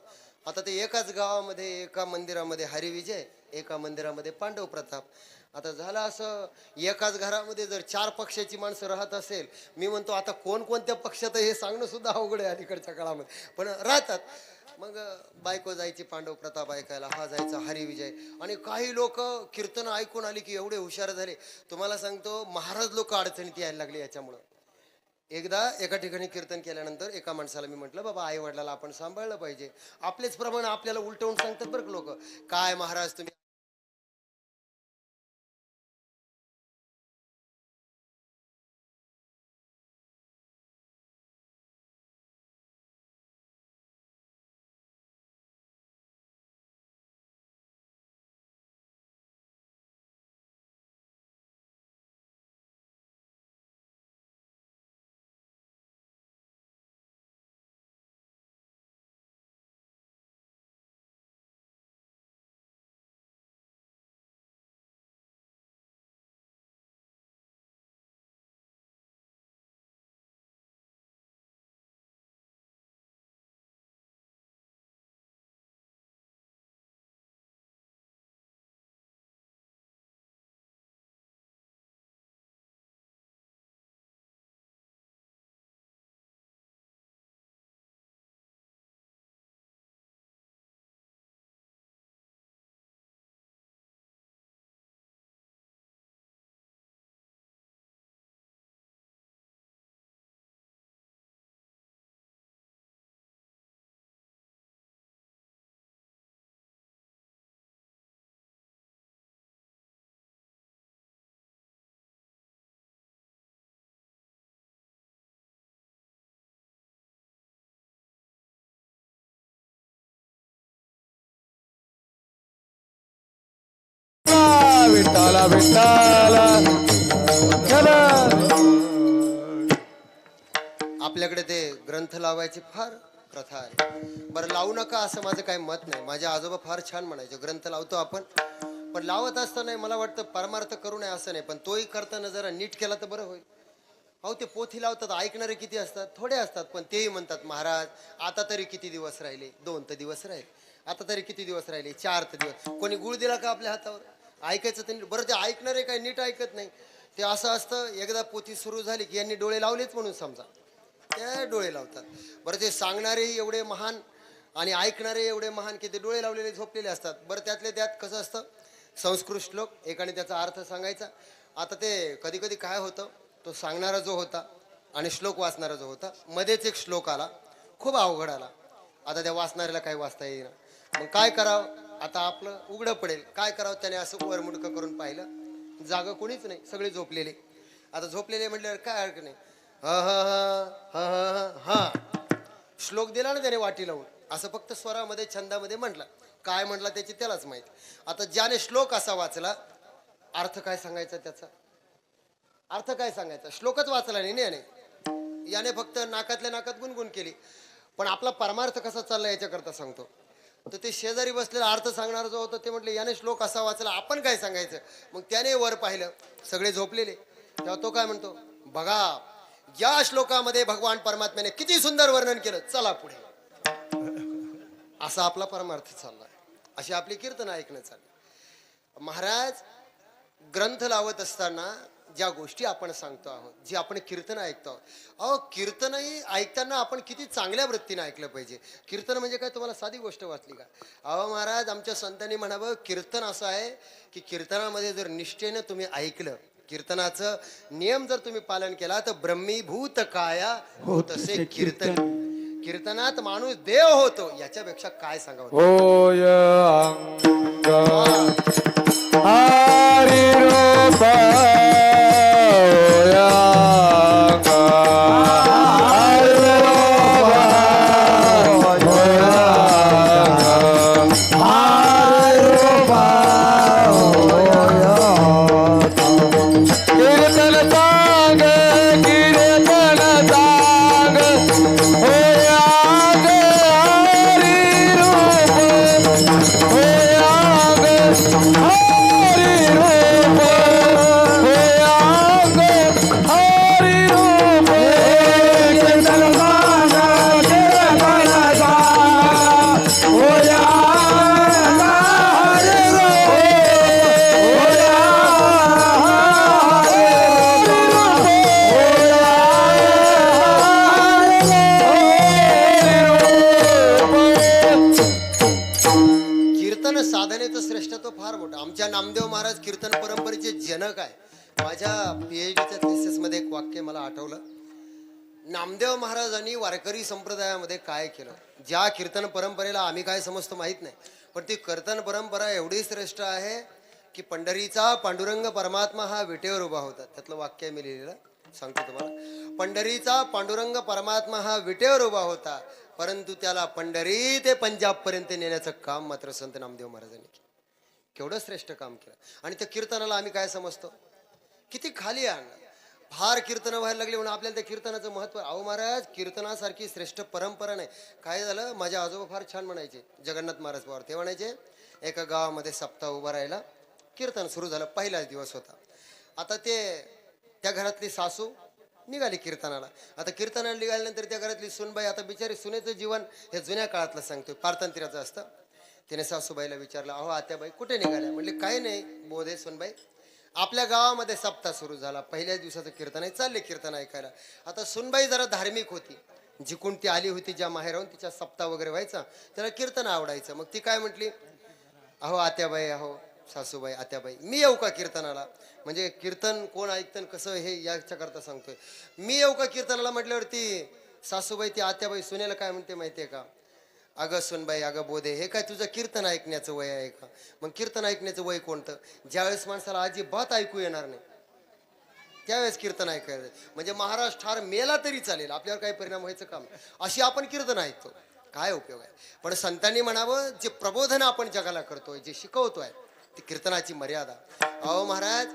आता ते एकाच गावामध्ये, एका मंदिरामध्ये हरिविजय, एका मंदिरामध्ये पांडव प्रताप. आता झालं असं, एकाच घरामध्ये जर 4 पक्षाची माणसं राहत असेल, मी म्हणतो आता कोणकोणत्या पक्षात हे सांगणं सुद्धा अवघड आहे अलीकडच्या काळामध्ये, पण राहतात. मग बायको जायची पांडव प्रताप ऐकायला, हा जायचा हरिविजय. आणि काही लोक कीर्तन ऐकून आली की एवढे हुशार झाले, तुम्हाला सांगतो महाराज लोक अडचणीत यायला लागले याच्यामुळं. एकदा एका ठिकाणी कीर्तन केल्यानंतर एका माणसाला मी म्हटलं, बाबा आई वडिलाला आपण सांभाळलं पाहिजे. आपलेच प्रमाण आपल्याला उलटवून सांगतात बरं लोक, काय महाराज तुम्ही विठाला विठाला आपल्याकडे ते ग्रंथ लावायची फार प्रथा आहे. बरं लावू नका असं माझं काही मत नाही. माझे आजोबा फार छान म्हणायचे ग्रंथ लावतो आपण, पण लावत असताना मला वाटतं परमार्थ करू नये असं नाही, पण तोही करताना जरा नीट केला तर बरं होईल. अहो ते पोथी लावतात, ऐकणारे किती असतात? थोडे असतात, पण तेही म्हणतात महाराज आता तरी किती दिवस राहिले? 2 तर दिवस राहिले. आता तरी किती दिवस राहिले? 4 तर दिवस. कोणी गुळ दिला का आपल्या हातावर? ऐकायचं तर बरं. ते ऐकणारे काही नीट ऐकत नाही. ते असं असतं, एकदा पोथी सुरू झाली की यांनी डोळे लावलेच म्हणून समजा, ते डोळे लावतात. बरं ते सांगणारेही एवढे महान आणि ऐकणारे एवढे महान की ते डोळे लावलेले झोपलेले असतात. बरं त्यातले त्यात कसं असतं, संस्कृत श्लोक एकाने त्याचा अर्थ सांगायचा. आता ते कधी कधी काय होतं, तो सांगणारा जो होता आणि श्लोक वाचणारा जो होता, मध्येच एक श्लोक आला, खूप अवघड आला. आता त्या वाचणाऱ्याला काही वाचता येईना. मग काय करावं? आता आपलं उघडं पडेल. काय करावं? त्याने असं वरमुडकं करून पाहिलं, जागा कोणीच नाही, सगळे झोपलेले. आता झोपलेले म्हटल्यावर काय अर्थ नाही. ह ह ह ह ह हा श्लोक दिला ना त्याने वाटी लावून, असं फक्त स्वरामध्ये छंदामध्ये म्हटलं. काय म्हटलं त्याची त्यालाच माहित. आता ज्याने श्लोक असा वाचला, अर्थ काय सांगायचा त्याचा? अर्थ काय सांगायचा? श्लोकच वाचला नाही याने फक्त नाकातल्या नाकात गुणगुण केली. पण आपला परमार्थ कसा चालला याच्याकरता सांगतो. तर ते शेजारी बसलेला अर्थ सांगणार जो होता ते म्हटले याने श्लोक असा वाचला, आपण काय सांगायचं? मग त्याने वर पाहिलं, सगळे झोपलेले. तेव्हा तो काय म्हणतो, बघा या श्लोकामध्ये भगवान परमात्म्याने किती सुंदर वर्णन केलं, चला पुढे. असा आपला परमार्थ चाललाय, अशी आपली कीर्तन ऐकणं चाललं. महाराज ग्रंथ लावत असताना ज्या गोष्टी आपण सांगतो आहोत, जी आपण कीर्तन ऐकतो आहोत, अहो कीर्तनही ऐकताना आपण किती चांगल्या वृत्तीने ऐकलं पाहिजे. कीर्तन म्हणजे काय तुम्हाला साधी गोष्ट वाटली का? अहो महाराज आमच्या संतांनी म्हणावं, कीर्तन असं आहे की कीर्तनामध्ये जर निष्ठेनं तुम्ही ऐकलं, कीर्तनाचं नियम जर तुम्ही पालन केला, तर ब्रह्मीभूत काया होतसे कीर्तन. कीर्तनात माणूस देव होतो, याच्यापेक्षा काय सांगावं. होय अंग हरी रूप होय अंग हरी रूप होय अंग हरी रूप होय अंग. कीर्तन सांग कीर्तन सांग होय अंग हरी रूप होय अंग हरी रूप होय अंग हरी रूप. कीर्तन सांग कीर्तन सांग होय अंग हरी रूप होय कीर्तन साधनेचं श्रेष्ठत्व फार मोठं. आमच्या नामदेव महाराज कीर्तन परंपरेचे जनक आहे. माझ्या PhDच्या थिसिस मध्ये एक वाक्य मला आठवलं. नामदेव महाराजांनी वारकरी संप्रदायामध्ये काय केलं, ज्या कीर्तन परंपरेला आम्ही काय समजतो माहित नाही, पण ती कीर्तन परंपरा एवढी श्रेष्ठ आहे की पंढरीचा पांडुरंग परमात्मा हा विटेवर उभा होता. त्यातलं वाक्य मी लिहिलेलं सांगतो तुम्हाला. पंढरीचा पांडुरंग परमात्मा हा विटेवर उभा होता, परंतु त्याला पंढरी ते पंजाब पर्यंत नेण्याचं काम मात्र संत नामदेव महाराजांनी केलं. केवढं श्रेष्ठ काम केलं. आणि त्या कीर्तनाला आम्ही काय समजतो, किती खाली आणलं. फार कीर्तन व्हायला लागले म्हणून आपल्याला त्या कीर्तनाचं महत्व. अहो महाराज कीर्तनासारखी श्रेष्ठ परंपरा नाही. काय झालं, माझ्या आजोबा फार छान म्हणायचे, जगन्नाथ महाराज पवार. ते म्हणायचे एका गावामध्ये सप्ताह उभा राहिला, कीर्तन सुरू झालं, पहिलाच दिवस होता. आता त्या घरातली सासू निघाली कीर्तनाला. आता कीर्तनाला निघाल्यानंतर त्या घरातली सुनबाई, आता बिचारी सुनेचं जीवन हे जुन्या काळातलं सांगतोय, पारतंत्र्याचं असतं. तिने सासूबाईला विचारलं, अहो आत्याबाई कुठे निघाल्या? म्हणले काही नाही बोधे सुनबाई, आपल्या गावामध्ये सप्ताह सुरू झाला, पहिल्याच दिवसाचं कीर्तन आहे, चालले कीर्तन ऐकायला. आता सुनबाई जरा धार्मिक होती, जिकून ती आली होती ज्या माहेराहून, तिच्या सप्ताह वगैरे व्हायचा, त्याला कीर्तन आवडायचं. मग ती काय म्हटली, अहो आत्याबाई, अहो सासूबाई, आत्याबाई मी येऊ का कीर्तनाला? म्हणजे कीर्तन कोण ऐकतं कसं हे याच्याकरता सांगतोय. मी येऊ का कीर्तनाला म्हटल्यावरती सासूबाई ती आत्याबाई सुनेला काय म्हणते माहितीये का, अगं सुनबाई, अगं बोधे, हे काय तुझं कीर्तन ऐकण्याचं वय आहे का? मग कीर्तन ऐकण्याचं वय कोणतं? ज्यावेळेस माणसाला अजिबात ऐकू येणार नाही त्यावेळेस कीर्तन ऐकायचं. म्हणजे महाराज ठार मेला तरी चालेल, आपल्यावर काही परिणाम व्हायचं काम, अशी आपण कीर्तन ऐकतो, काय उपयोग आहे? पण संतांनी म्हणावं, जे प्रबोधन आपण जगाला करतोय, जे शिकवतोय, ती कीर्तनाची मर्यादा. अहो महाराज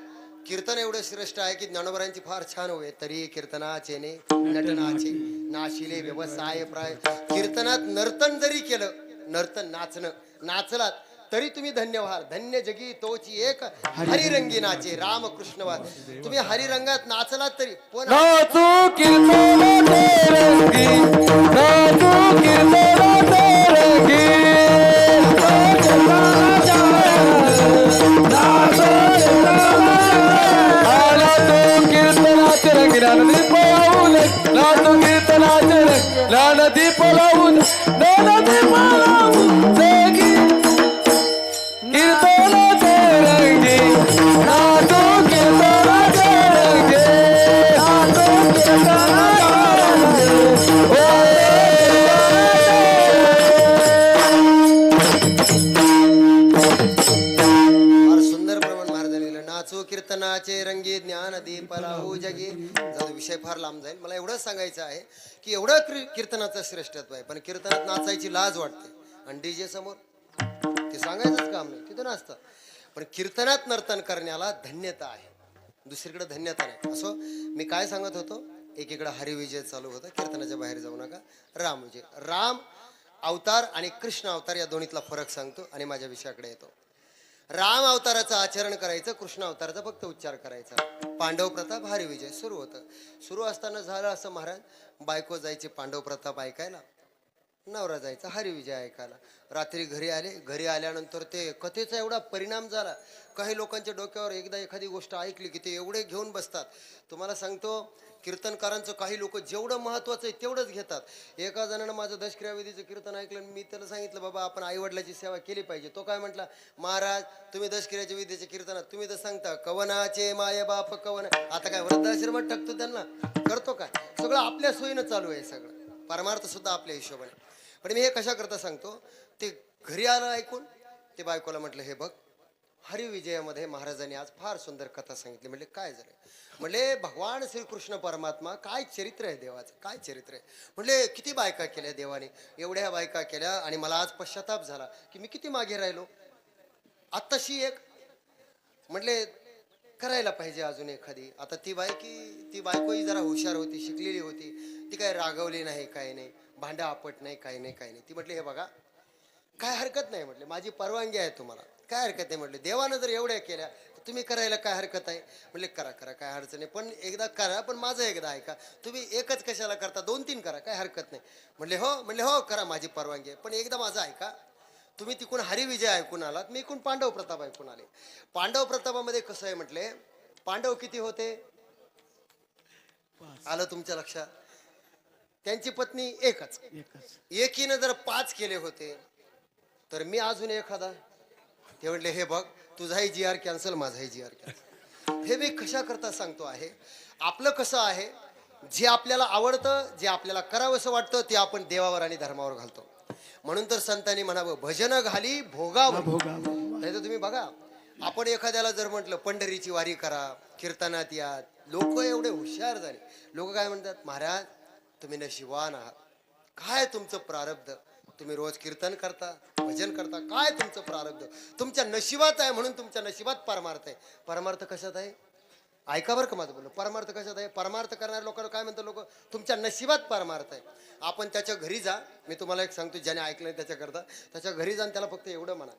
कीर्तन एवढं श्रेष्ठ आहे की ज्ञानोबरांची फार छान होय तरी कीर्तनाचे ने नटनाचे नाशिले व्यवसाय प्राय. कीर्तनात नर्तन जरी केलं, नर्तन नाचणं नाचलात तरी तुम्ही धन्य व्हाल. धन्य जगी तोची एक हरिरंगी नाचे रामकृष्ण वाद. तुम्ही हरिरंगात नाचलात तरी पण नाचू कीर्तनाचे रंगी, नाचू कीर्तनाचे रंगी. दीप लावून दीप लावून जगी कीर्तनाचे रंगी, नाचो कीर्तनाचे रंगी, नाचो कीर्तनाचे फार सुंदर प्रमाण महाराजांनी लिहिलं. नाचो कीर्तनाचे रंगी ज्ञान दीप लावू जगी. जाऊ विषय फार लांब जाईल. मला एवढंच सांगायचं आहे की एवढं कीर्तनाचं श्रेष्ठत्व आहे, पण कीर्तनात नाचायची लाज वाटते. आणि डीजे समोर ते सांगायचंच काम नाही, तिथं नाचतात. पण कीर्तनात नर्तन करण्याला धन्यता आहे, दुसरीकडे धन्यता नाही. असो, मी काय सांगत होतो, एकीकडे हरिविजय चालू होता, कीर्तनाच्या बाहेर जाऊ नका. राम विजय, राम अवतार आणि कृष्ण अवतार या दोन्हीतला फरक सांगतो आणि माझ्या विषयाकडे येतो. राम अवताराचं आचरण करायचं, कृष्ण अवताराचा फक्त उच्चार करायचा. पांडव प्रताप हरिविजय सुरू होतं. सुरू असताना झालं असं, महाराज बायको जायची पांडव प्रताप ऐकायला, नवरा जायचा हरिविजय ऐकायला. रात्री घरी आले, घरी आल्यानंतर ते कथेचा एवढा परिणाम झाला, काही लोकांच्या डोक्यावर एकदा एखादी गोष्ट ऐकली की ते एवढे घेऊन बसतात. तुम्हाला सांगतो, कीर्तनकारांचं काही लोक जेवढं महत्वाचं आहे तेवढंच घेतात. एका जणानं माझं दशक्रियाविधीचं कीर्तन ऐकलं, मी त्याला सांगितलं, बाबा आपण आईवडिलाची सेवा केली पाहिजे. तो काय म्हटला, महाराज तुम्ही दशक्रियाच्या विधीच्या कीर्तनात तुम्ही तर सांगता कवनाचे माय बाप कवन, आता काय वृद्धाश्रमात टाकतो त्यांना, करतो काय? सगळं आपल्या सोयीनं चालू आहे, सगळं परमार्थ सुद्धा आपल्या हिशोबाने. पण मी हे कशा करता सांगतो, ते घरी आलं ऐकून, ते बायकोला म्हटलं, हे बघ हरिविजयामध्ये महाराजांनी आज फार सुंदर कथा सांगितली. म्हणले काय झालं? म्हणले भगवान श्रीकृष्ण परमात्मा, काय चरित्र आहे देवाचं, काय चरित्र आहे. म्हणले किती बायका केल्या देवाने, एवढ्या बायका केल्या आणि मला आज पश्चाताप झाला की मी किती मागे राहिलो. आत्ताशी एक म्हणले करायला पाहिजे अजून एखादी. आता ती बायकोही जरा हुशार होती, शिकलेली होती, ती काय रागवली नाही, काही नाही, भांडा आपट नाही, काही नाही, काही नाही. ती म्हटली, हे बघा काय हरकत नाही, म्हटले माझी परवानगी आहे तुम्हाला, काय हरकत नाही. म्हटले देवानं जर एवढ्या केल्या तर तुम्ही करायला काय हरकत आहे? म्हणले करा करा, काय अडचण नाही, पण एकदा करा, पण माझं एकदा ऐका. तुम्ही एकच कशाला करता, 2-3 करा, काय हरकत नाही. म्हणले हो करा, माझी परवानगी आहे, पण एकदा माझं ऐका. तुम्ही तिकून हरिविजय ऐकून आलात, मी इकून पांडव प्रताप ऐकून आले. पांडव प्रतापामध्ये कसं आहे म्हटले, पांडव किती होते आलं तुमच्या लक्षात? त्यांची पत्नी एकच, एकीनं जर 5 केले होते तर मी अजून एखादा. ते म्हटले, हे बघ तुझाही GR कॅन्सल, माझाही GR कॅन्सल. हे मी कशा करता सांगतो आहे, आपलं कसं आहे, जे आपल्याला आवडतं, जे आपल्याला करावंसं वाटतं ते आपण देवावर आणि धर्मावर घालतो. म्हणून तर संतांनी म्हणावं, भजन घाली भोगावं. नाही तर तुम्ही बघा, आपण एखाद्याला जर म्हटलं पंढरीची वारी करा, कीर्तनात या, लोक एवढे हुशार झाले. लोक काय म्हणतात, महाराज तुम्ही नशिबान आहात, काय तुमचं प्रारब्ध, तुम्ही रोज कीर्तन करता, भजन करता, काय तुमचं प्रारब्ध तुमच्या नशिबात आहे, म्हणून तुमच्या नशिबात परमार्थ आहे. परमार्थ कशात आहे? ऐका बरं का माझं बोलणं, परमार्थ कशात आहे? परमार्थ करणाऱ्या लोकांना काय म्हणतात लोक, तुमच्या नशिबात परमार्थ आहे. आपण त्याच्या घरी जा, मी तुम्हाला एक सांगतो, ज्याने ऐकलं त्याच्याकरता, त्याच्या घरी जाऊन त्याला फक्त एवढं म्हणा,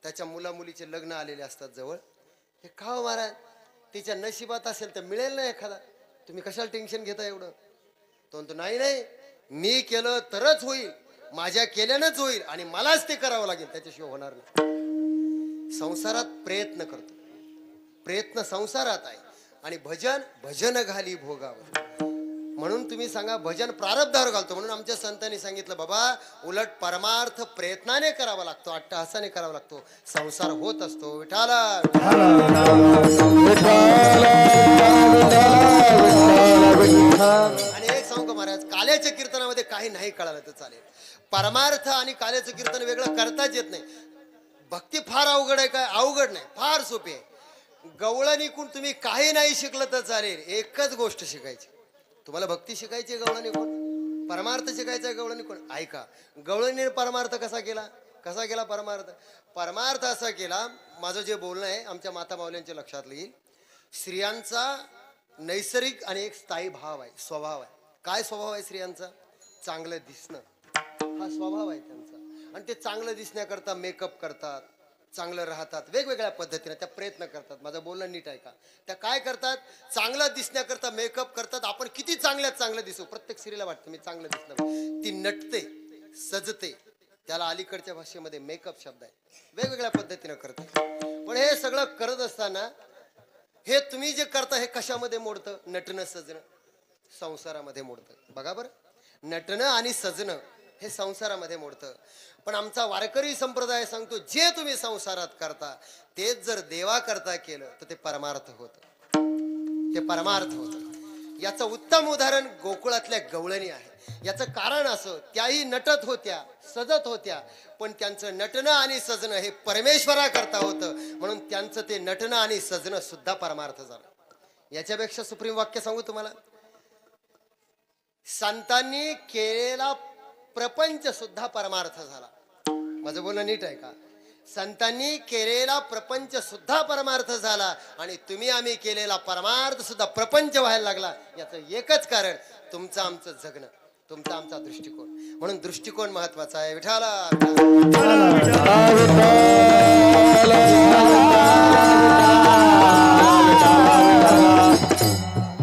त्याच्या मुलामुलीचे लग्न आलेले असतात जवळ, हे का हो महाराज, तिच्या नशिबात असेल तर मिळेल ना एखादा, तुम्ही कशाला टेन्शन घेता एवढं? तो म्हणतो, नाही मी केलं तरच होईल, माझ्या केल्यानंच होईल आणि मलाच ते करावं लागेल, त्याच्याशिवाय होणार नाही. संसारात प्रयत्न करतो, प्रयत्न संसारात आहे, आणि भजन घाली भोगावर. म्हणून तुम्ही सांगा, भजन प्रारब्धावर घालतो. म्हणून आमच्या संतांनी सांगितलं, बाबा उलट परमार्थ प्रयत्नाने करावा लागतो, अट्टहासाने करावा लागतो, संसार होत असतो. विठाला आणि एक सांगू का महाराज, काल्याच्या कीर्तनामध्ये काही नाही कळालं तर चालेल, परमार्थ आणि काल्याचं कीर्तन वेगळं करताच येत नाही. भक्ती फार अवघड आहे काय? अवघड नाही, फार सोपी आहे. गवळणीकून तुम्ही काही नाही शिकलं तर चालेल, एकच गोष्ट शिकायची. तुम्हाला भक्ती शिकायची गवळणी कोण, परमार्थ शिकायचा गवळणी कोण? ऐका, गवळणीने परमार्थ कसा केला परमार्थ असा केला. माझं जे बोलणं आहे आमच्या माता माऊल्यांच्या लक्षात येईल. स्त्रियांचा नैसर्गिक आणि एक स्थायी भाव आहे, स्वभाव आहे. काय स्वभाव आहे स्त्रियांचा? चांगलं दिसणं हा स्वभाव आहे त्यांचा. आणि ते चांगलं दिसण्याकरता मेकअप करतात, चांगलं राहतात, वेगवेगळ्या पद्धतीने त्या प्रयत्न करतात. माझं बोलणं नीट आहे का? त्या काय करतात? चांगलं दिसण्याकरता मेकअप करतात. आपण किती चांगलं दिसू, प्रत्येक स्त्रीला वाटतं मी चांगलं दिसलं पाहिजे. ती नटते, सजते, त्याला अलीकडच्या भाषेमध्ये मेकअप शब्द आहे, वेगवेगळ्या पद्धतीनं करते. पण हे सगळं करत असताना हे तुम्ही जे करता हे कशामध्ये मोडतं? नटणं सजणं संसारामध्ये मोडतं. बघा बरं, नटणं आणि सजणं हे संसारामध्ये मोडतं. पण आमचा वारकरी संप्रदाय सांगतो, जे तुम्ही संसारात करता तेच जर देवा करता केलं तर ते परमार्थ होतं, ते परमार्थ होतं. याचं उत्तम उदाहरण गोकुळातल्या गवळणी आहे. याचं कारण असं, त्याही नटत होत्या, सजत होत्या, पण त्यांचं नटणं आणि सजणं हे परमेश्वरा करता होतं, म्हणून त्यांचं ते नटणं आणि सजणं सुद्धा परमार्थ झालं. याच्यापेक्षा सुप्रीम वाक्य सांगू तुम्हाला, संतांनी केलेला प्रपंच सुद्धा परमार्थ झाला. माझं बोलणं नीट आहे का? संतांनी केलेला प्रपंच सुद्धा परमार्थ झाला आणि तुम्ही आम्ही केलेला परमार्थ सुद्धा प्रपंच व्हायला लागला. याचं एकच कारण, तुमचं आमचं जगणं, तुमचा आमचा दृष्टिकोन. म्हणून दृष्टिकोन महत्वाचा आहे. विठाला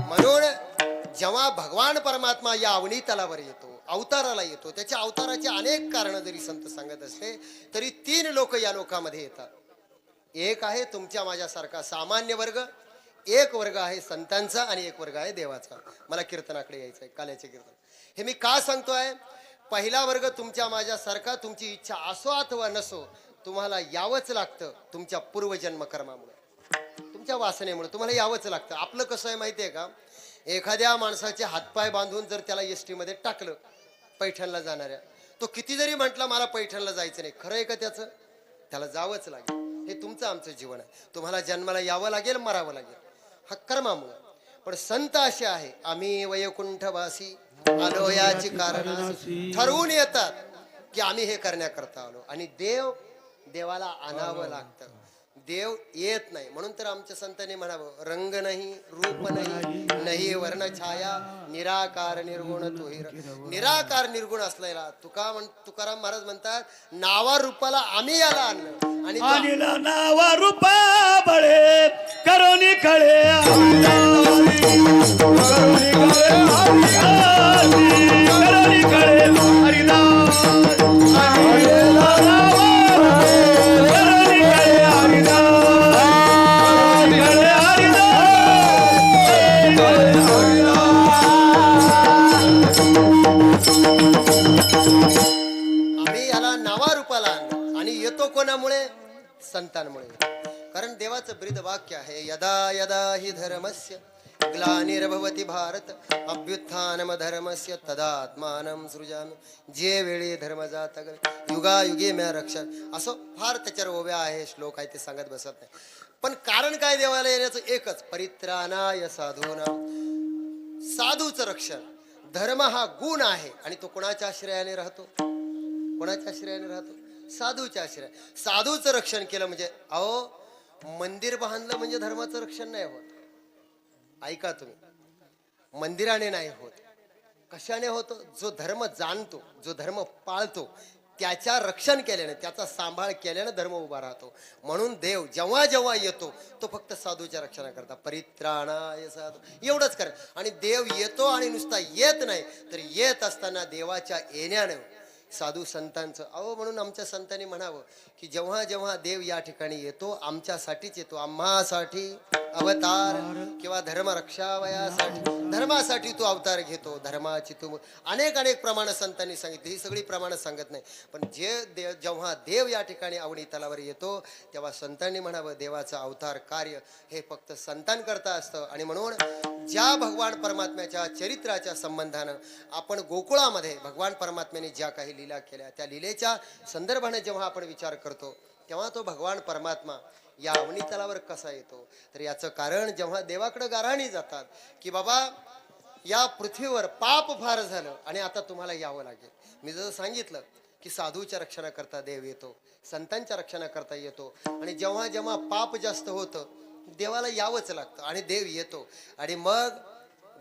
म्हणून जेव्हा भगवान परमात्मा या अवनी तलावर येतो, अवताराला येतो, त्याच्या अवताराचे अनेक कारण जरी संत सांगत असते तरी 3 लोक या लोकामध्ये येतात. एक आहे तुमच्या माझ्यासारखा सामान्य वर्ग, एक वर्ग आहे संतांचा आणि एक वर्ग आहे देवाचा. मला कीर्तनाकडे यायचं आहे, काल्याचे कीर्तन. हे मी का सांगतोय? पहिला वर्ग तुमच्या माझ्यासारखा, तुमची इच्छा असो अथवा नसो तुम्हाला यावंच लागतं. तुमच्या पूर्वजन्म कर्मामुळे, तुमच्या वासनेमुळे तुम्हाला यावंच लागतं. आपलं कसं आहे माहिती आहे का? एखाद्या माणसाचे हातपाय बांधून जर त्याला एसटी मध्ये टाकलं, पैठणला जाणाऱ्या, तो किती जरी म्हटला मला पैठणला जायचं नाही, खरं आहे का त्याचं? त्याला जावंच लागेल. हे तुमचं आमचं जीवन आहे. तुम्हाला जन्माला यावं लागेल, मरावं लागेल, हा कर्मामुळे. पण संत असे आहे, आम्ही वैकुंठवासी आलो याची कारण ठरवून येतात की आम्ही हे करण्याकरता आलो. आणि देवाला आणावं लागतं. देव येत नाही म्हणून तर आमच्या संतांनी म्हणावं, रंग नाही रूप नाही, नाही वर्ण छाया, निराकार निर्गुण तोही. निराकार निर्गुण असलेला तुकाराम महाराज म्हणतात, नावा रूपाला आम्ही याला आणलं आणि नावा रूपा बळे करोनी खळे कोणामुळे? संतांमुळे. कारण देवाचं ब्रीद वाक्य आहे, यदा यदा हि धर्मस्य ग्लानिर्भवति भारत अभ्युत्थानम धर्मस्य तदात्मानं सृजामि. जे वेळी धर्म जात युगायुगे मे रक्षण. असं फार त्याच्यावर ओव्या आहे, श्लोक आहे, ते सांगत बसत नाही. पण कारण काय देवाला येण्याचं? एकच, परित्राणाय साधूना. साधूचं रक्षण. धर्म हा गुण आहे आणि तो कोणाच्या आश्रयाने राहतो? कोणाच्या आश्रयाने राहतो? साधूच्या आश्रय. साधूचं रक्षण केलं म्हणजे, अहो मंदिर बांधलं म्हणजे धर्माचं रक्षण नाही होत. ऐका तुम्ही, मंदिराने नाही होत. कशाने होतं? जो धर्म जाणतो, जो धर्म पाळतो, त्याच्या रक्षण केल्याने, त्याचा सांभाळ केल्याने धर्म उभा राहतो. म्हणून देव जेव्हा जेव्हा येतो तो फक्त साधूच्या रक्षणाकरता. परित्राणाय साधू एवढंच कर. आणि देव येतो आणि नुसता येत नाही, तर येत असताना देवाच्या येण्याने साधू संतांचं. अहो म्हणून आमच्या संतांनी म्हणावं की जेव्हा जेव्हा देव या ठिकाणी येतो आमच्यासाठीच येतो. आम्हासाठी अवतार किंवा धर्म रक्षावयासाठी, धर्मासाठी तू अवतार घेतो. धर्माची तू अनेक अनेक प्रमाण संतांनी सांगितली. ही सगळी प्रमाण सांगत नाही, पण जेव्हा देव या ठिकाणी अवनी तलावर येतो तेव्हा संतांनी म्हणावं देवाचं अवतार कार्य हे फक्त संतांकरता असतं. आणि म्हणून ज्या भगवान परमात्म्याच्या चरित्राच्या संबंधानं आपण गोकुळामध्ये भगवान परमात्म्याने ज्या काही लीला केल्या, त्या लीलेच्या संदर्भाने जेव्हा आपण विचार करतो तेव्हा तो भगवान परमात्मा या अवनी तलावर कसा येतो? तर याचं कारण, जेव्हा देवाकडे गाऱ्हाणी जातात की बाबा या पृथ्वीवर पाप फार झालं आणि आता तुम्हाला यावं लागेल. मी जसं सांगितलं की साधूच्या रक्षणाकरता देव येतो, संतांच्या रक्षणाकरता येतो. आणि जेव्हा जेव्हा पाप जास्त होतं देवाला यावंच लागतं आणि देव येतो. आणि मग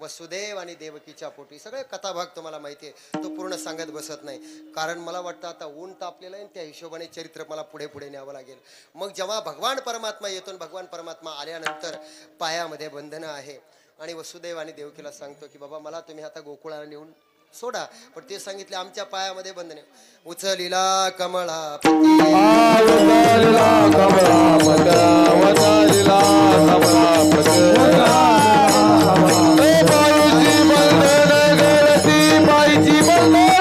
वसुदेव आणि देवकीच्या पोटी सगळे कथाभाग तुम्हाला माहिती आहे, तो पूर्ण सांगत बसत नाही. कारण मला वाटतं आता ऊन तापलेलं आहे, त्या हिशोबाने चरित्र मला पुढे पुढे न्यावं लागेल. मग जेव्हा भगवान परमात्मा येतो, भगवान परमात्मा आल्यानंतर पायामध्ये बंधनं आहे आणि वसुदेव आणि देवकीला सांगतो की बाबा मला तुम्ही आता गोकुळाला नेऊन सोडा. पण ते सांगितले आमच्या पायामध्ये बंधने. उचलिला कमळा वतालिला कमळापत वतालिला कमळापत बाईची बंधन गळती बाईची बंधन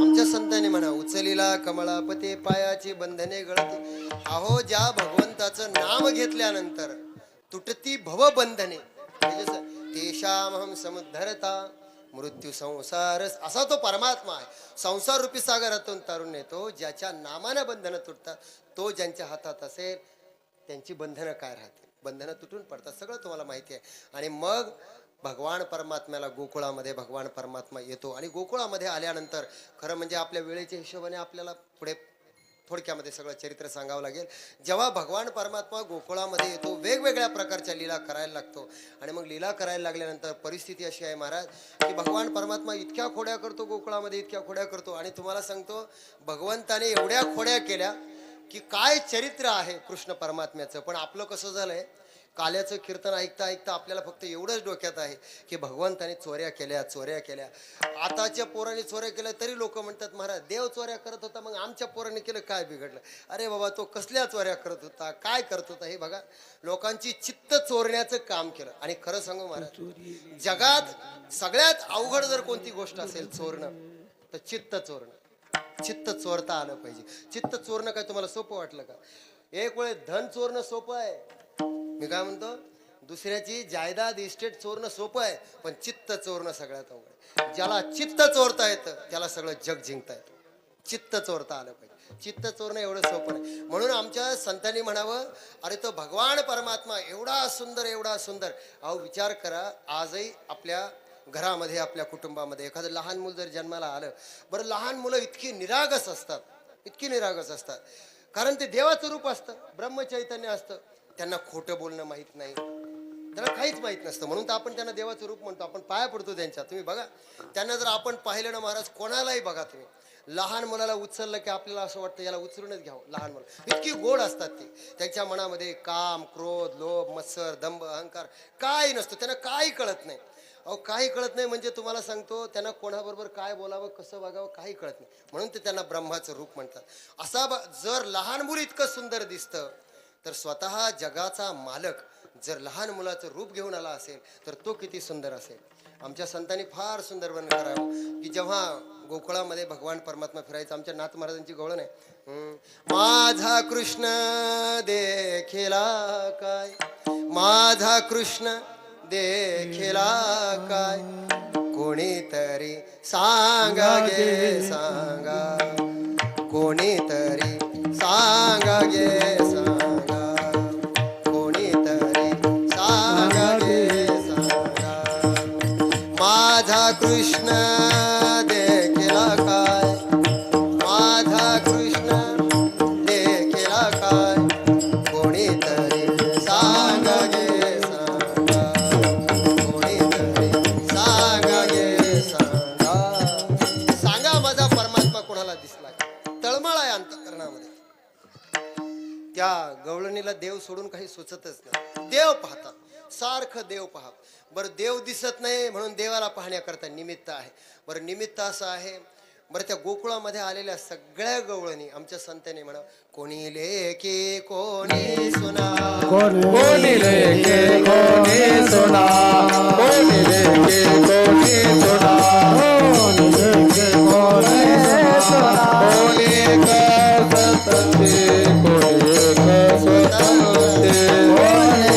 आमच्या संतांनी म्हणा उचलिला कमळापते पायाची बंधने गळती. अहो ज्या भगवंताचं नाम घेतल्यानंतर तुटती भवबंधने, तेषामहं समुद्धरता मृत्यू संसार, असा तो परमात्मा आहे. संसार रूपी सागरातून तारून येतो. ज्याच्या नामानं बंधनं तुटतात, तो ज्यांच्या हातात असेल त्यांची बंधनं काय राहतील, बंधनं तुटून पडतात. सगळं तुम्हाला माहिती आहे. आणि मग भगवान परमात्म्याला गोकुळामध्ये भगवान परमात्मा येतो. आणि गोकुळामध्ये आल्यानंतर खरं म्हणजे आपल्या वेळेच्या हिशोबाने आपल्याला पुढे थोडक्यामध्ये सगळं चरित्र सांगावं लागेल. जेव्हा भगवान परमात्मा गोकुळामध्ये येतो, वेगवेगळ्या प्रकारच्या लीला करायला लागतो. आणि मग लीला करायला लागल्यानंतर परिस्थिती अशी आहे महाराज की भगवान परमात्मा इतक्या खोड्या करतो गोकुळामध्ये, इतक्या खोड्या करतो. आणि तुम्हाला सांगतो भगवंताने एवढ्या खोड्या केल्या की काय चरित्र आहे कृष्ण परमात्म्याचं. पण आपलं कसं झालंय, काल्याचं कीर्तन ऐकता ऐकता आपल्याला फक्त एवढंच डोक्यात आहे की भगवंताने चोऱ्या केल्या, चोऱ्या केल्या. आताच्या पोरांनी चोऱ्या केल्या तरी लोक म्हणतात महाराज देव चोऱ्या करत होता, मग आमच्या पोरांनी केलं काय बिघडलं. अरे बाबा तो कसल्या चोऱ्या करत होता, काय करत होता, हे बघा. लोकांची चित्त चोरण्याचं काम केलं. आणि खरं सांगू महाराज, जगात सगळ्यात अवघड जर कोणती गोष्ट असेल चोरणं, तर चित्त चोरणं. चित्त चोरता आलं पाहिजे. चित्त चोरणं काय तुम्हाला सोपं वाटलं का? एक वेळ धन चोरणं सोपं आहे, मी काय म्हणतो, दुसऱ्याची जायदाद इस्टेट चोरणं सोपं आहे, पण चित्त चोरणं सगळ्यात अवघड आहे. ज्याला चित्त चोरता येतं त्याला सगळं जग जिंकता येतं. चित्त चोरता आलं पाहिजे. चित्त चोरणं एवढं सोपं नाही. म्हणून आमच्या संतांनी म्हणावं, अरे तो भगवान परमात्मा एवढा सुंदर, एवढा सुंदर. अहो विचार करा, आजही आपल्या घरामध्ये आपल्या कुटुंबामध्ये एखादं लहान मुलं जर जन्माला आलं, बरं लहान मुलं इतकी निरागस असतात, इतकी निरागस असतात. कारण ते देवाचं रूप असतं, ब्रह्मचैतन्य असतं. त्यांना खोटं बोलणं माहित नाही, त्याला काहीच माहित नसतं. म्हणून तर आपण त्यांना देवाचं रूप म्हणतो, आपण पाया पडतो त्यांच्या. तुम्ही बघा त्यांना जर आपण पाहिलं ना महाराज, कोणालाही बघा तुम्ही, लहान मुलाला उचललं की आपल्याला असं वाटतं याला उचलूनच घ्यावं. लहान मुलं इतकी गोड असतात ती. त्यांच्या मनामध्ये काम, क्रोध, लोभ, मत्सर, दंभ, अहंकार काही नसतं. त्यांना काही कळत नाही. अहो काही कळत नाही म्हणजे तुम्हाला सांगतो, त्यांना कोणाबरोबर काय बोलावं, कसं वागावं काही कळत नाही. म्हणून ते त्यांना ब्रह्माचं रूप म्हणतात. असा जर लहान मुलं इतकं सुंदर दिसतं, तर स्वतः जगाचा मालक जर लहान मुलाचं रूप घेऊन आला असेल तर तो किती सुंदर असेल. आमच्या संतांनी फार सुंदर वर्णन करावं की जेव्हा गोकुळामध्ये भगवान परमात्मा फिरायचा. आमच्या नाथ महाराजांची गवळण आहे, माझा कृष्ण देखिला काय, माझा कृष्ण देखिला काय, कोणीतरी सांगा गे सांगा, कोणीतरी सांगा गे सांगा, कोणीतरी सांगा गे सांगा, माझा कृष्ण देखिला काय, माझा कृष्ण देखिला काय, कोणीतरी सांगा गे सांगा, कोणीतरी सांगा गे सांगा. सांगा माझा परमात्मा कोणाला दिसला, तळमळ आहे अंतःकरणामध्ये. त्या गवळणीला देव सोडून काही सुचतच नाही. देव पाहतात, सारखं देव पाहत. बरं देव दिसत नाही म्हणून देवाला पाहण्याकरता निमित्त आहे. बरं निमित्त असं आहे, बरं त्या गोकुळामध्ये आलेल्या सगळ्या गवळणी आमच्या संतांनी म्हणा, कोणी लेकी कोणी सुना, कोणी लेके कोणी सुना, कोणी लेके कोणी सुना, कोणी लेके कोणी सुना, कोणी एक सतते, कोणी एक स्वतंते, कोणी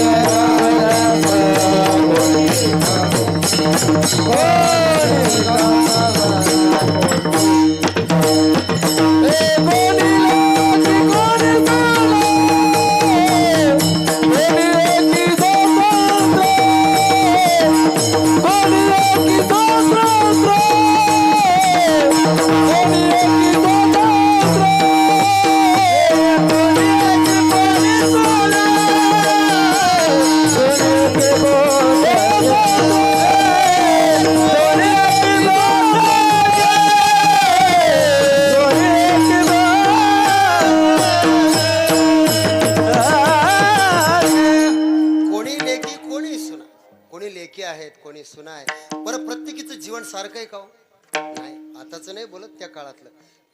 कोणी सुना आहे. बरं प्रत्येकीचं जीवन सारखं आहे का हो? नाही. आताच नाही बोलत, त्या काळातलं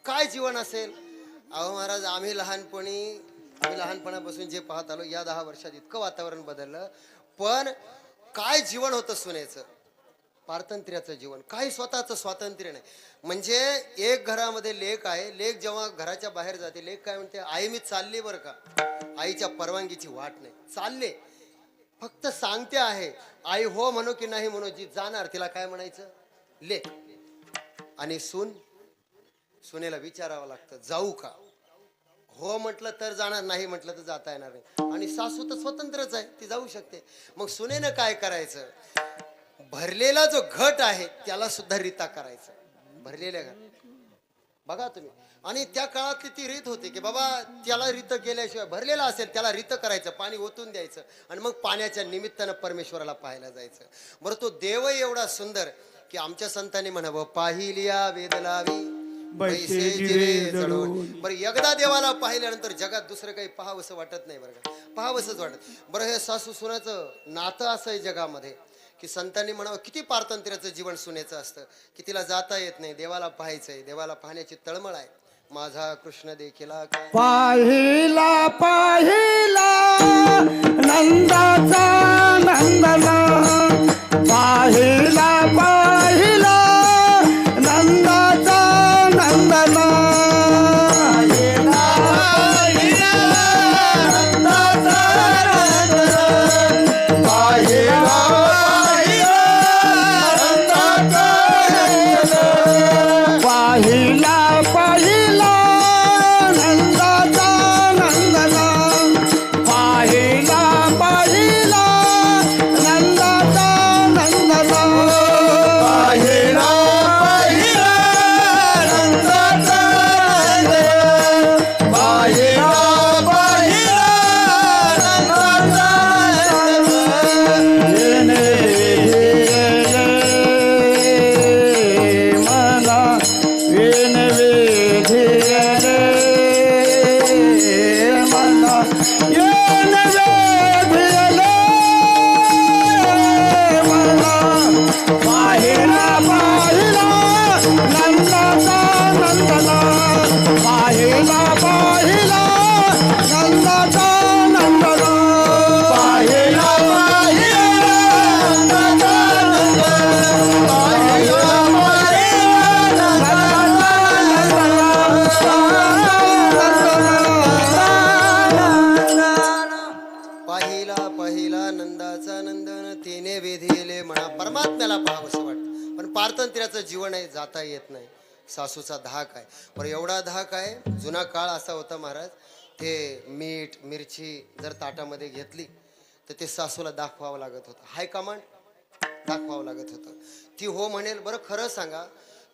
काय जीवन असेल. अहो महाराज, आम्ही लहानपणापासून जे पाहत आलो, या 10 वर्षात इतकं वातावरण बदललं. पण काय जीवन होतं सुनेचं, पारतंत्र्याचं जीवन, काही स्वतःचं स्वातंत्र्य नाही. म्हणजे एक घरामध्ये लेक आहे, लेक जेव्हा घराच्या बाहेर जाते, लेक काय म्हणते, आई मी चालली बरं का, आईच्या परवानगीची वाट नाही, चालले, फक्त सांगते आहे. आई हो म्हणो की नाही म्हणो, जी जाणार तिला काय म्हणायचं, लेक. आणि सुनेला विचारावं लागतं जाऊ का, हो म्हटलं तर जाणार, नाही म्हटलं तर जाता येणार नाही. आणि सासू तर स्वतंत्रच आहे, ती जाऊ शकते. मग सुनेनं काय करायचं, भरलेला जो घट आहे त्याला सुद्धा रीता करायचं, भरलेल्या घट बघा तुम्ही. आणि त्या काळातली ती रीत होती की बाबा त्याला रीत केल्याशिवाय, भरलेला असेल त्याला रीत करायचं, पाणी ओतून द्यायचं आणि मग पाण्याच्या निमित्तानं परमेश्वराला पाहायला जायचं. बरं तो देवही एवढा सुंदर की आमच्या संतांनी म्हणावं, पाहिल्या वेद लावी बैसे जिवे जडून. बरं एकदा देवाला पाहिल्यानंतर जगात दुसरं काही पाहावंसं वाटत नाही बरं का, पाहावंसंच वाटत. बरं हे सासू सुनाचं नातं असं आहे जगामध्ये की संतांनी म्हणावं, किती पारतंत्र्याचं जीवन सुनेचं असतं की तिला जाता येत नाही, देवाला पाहायचंय, देवाला पाहण्याची तळमळ आहे. माझा कृष्ण देखिला काय पाहिला पाहिला नंदाचा नंदना, पाहिला पाहिला नंदाचा नंदना, पाहिला नंदाचा नंदना, पाहिला पाहिला पाहिला नंदाचा नंदना, पाहिला पाहिला नंदाचा नंदना, पाहिला पाहिला नंदाचा नंदना, पाहिला पाहिला नंदाचा नंदना. पारतंत्र्याचं जीवन आहे, जाता येत नाही. सासूचा धाक आहे. बरं एवढा धाक आहे, जुना काळ असा होता महाराज, ते मीठ मिरची जर ताटामध्ये घेतली तर ते सासूला दाखवावं लागत होतं, हाय कमांड दाखवावं लागत होतं. ती हो म्हणेल. बरं खरं सांगा,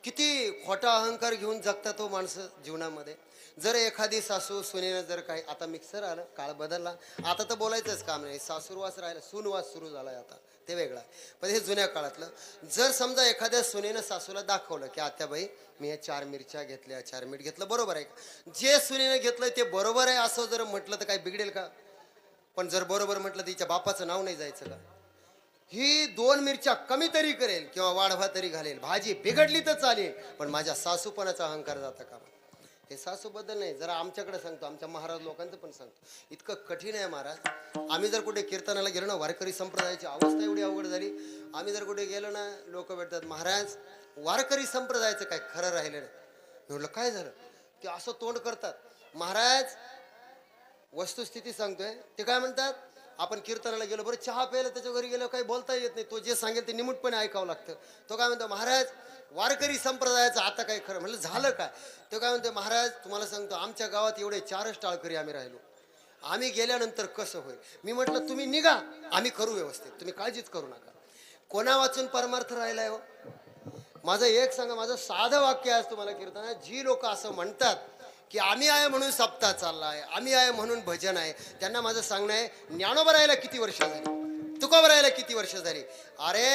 किती खोटा अहंकार घेऊन जगतात तो माणसं जीवनामध्ये. जर एखादी सासू सुनेनं जर काही, आता मिक्सर आलं, काळ बदलला, आता तर बोलायचंच काम नाही, सासूरवास राहिला, सूनवास सुरू झालाय आता, ते वेगळं आहे. पण हे जुन्या काळातलं. जर समजा एखाद्या सुनेनं सासूला दाखवलं की आत्याबाई मी या 4 मिरच्या घेतल्या, 4 मीठ घेतलं, बरोबर आहे का, जे सुनेनं घेतलं ते बरोबर आहे असं जर म्हटलं तर काय बिघडेल का. पण जर बरोबर म्हटलं तर तिच्या बापाचं नाव नाही जायचं का. ही 2 मिरच्या कमी तरी करेल किंवा वाढवा तरी घालेल, भाजी बिघडली तर चालेल, पण माझ्या सासूपणाचा अहंकार जाता कामा. हे सासूबद्दल नाही, जरा आमच्याकडे सांगतो, आमच्या महाराज लोकांचं पण सांगतो. इतकं कठीण आहे महाराज. आम्ही जर कुठे कीर्तनाला गेलो ना, वारकरी संप्रदायाची अवस्था एवढी अवघड झाली. आम्ही जर कुठे गेलो ना, लोक भेटतात, महाराज वारकरी संप्रदायाचं काय खरं राहिलं नाही. मी म्हटलं काय झालं? ते असं तोंड करतात. महाराज वस्तुस्थिती सांगतोय. ते काय म्हणतात, आपण कीर्तनाला गेलो, बरं चहा प्यायला त्याच्या घरी गेलो, काही बोलता येत नाही, तो जे सांगेल ते निमूटपणे ऐकावं लागतं. तो काय म्हणतो, महाराज वारकरी संप्रदायाचं आता काय खरं. म्हणलं झालं काय? तो काय म्हणतो, महाराज तुम्हाला सांगतो, आमच्या गावात एवढे 4च टाळकरी आम्ही राहिलो, आम्ही गेल्यानंतर कसं होईल. मी म्हटलं तुम्ही निघा, आम्ही करू व्यवस्थित, तुम्ही काळजीच करू नका. कोणा वाचून परमार्थ राहिलाय हो? माझं एक सांगा, माझं साधं वाक्य आहे तुम्हाला कीर्तनात. जी लोक असं म्हणतात की आम्ही आहे म्हणून सप्ताह चाललाय, आम्ही आहे म्हणून भजन आहे, त्यांना माझं सांगणं आहे, ज्ञानोबा राहायला किती वर्ष झाली, तुकोबा राहायला किती वर्ष झाली. अरे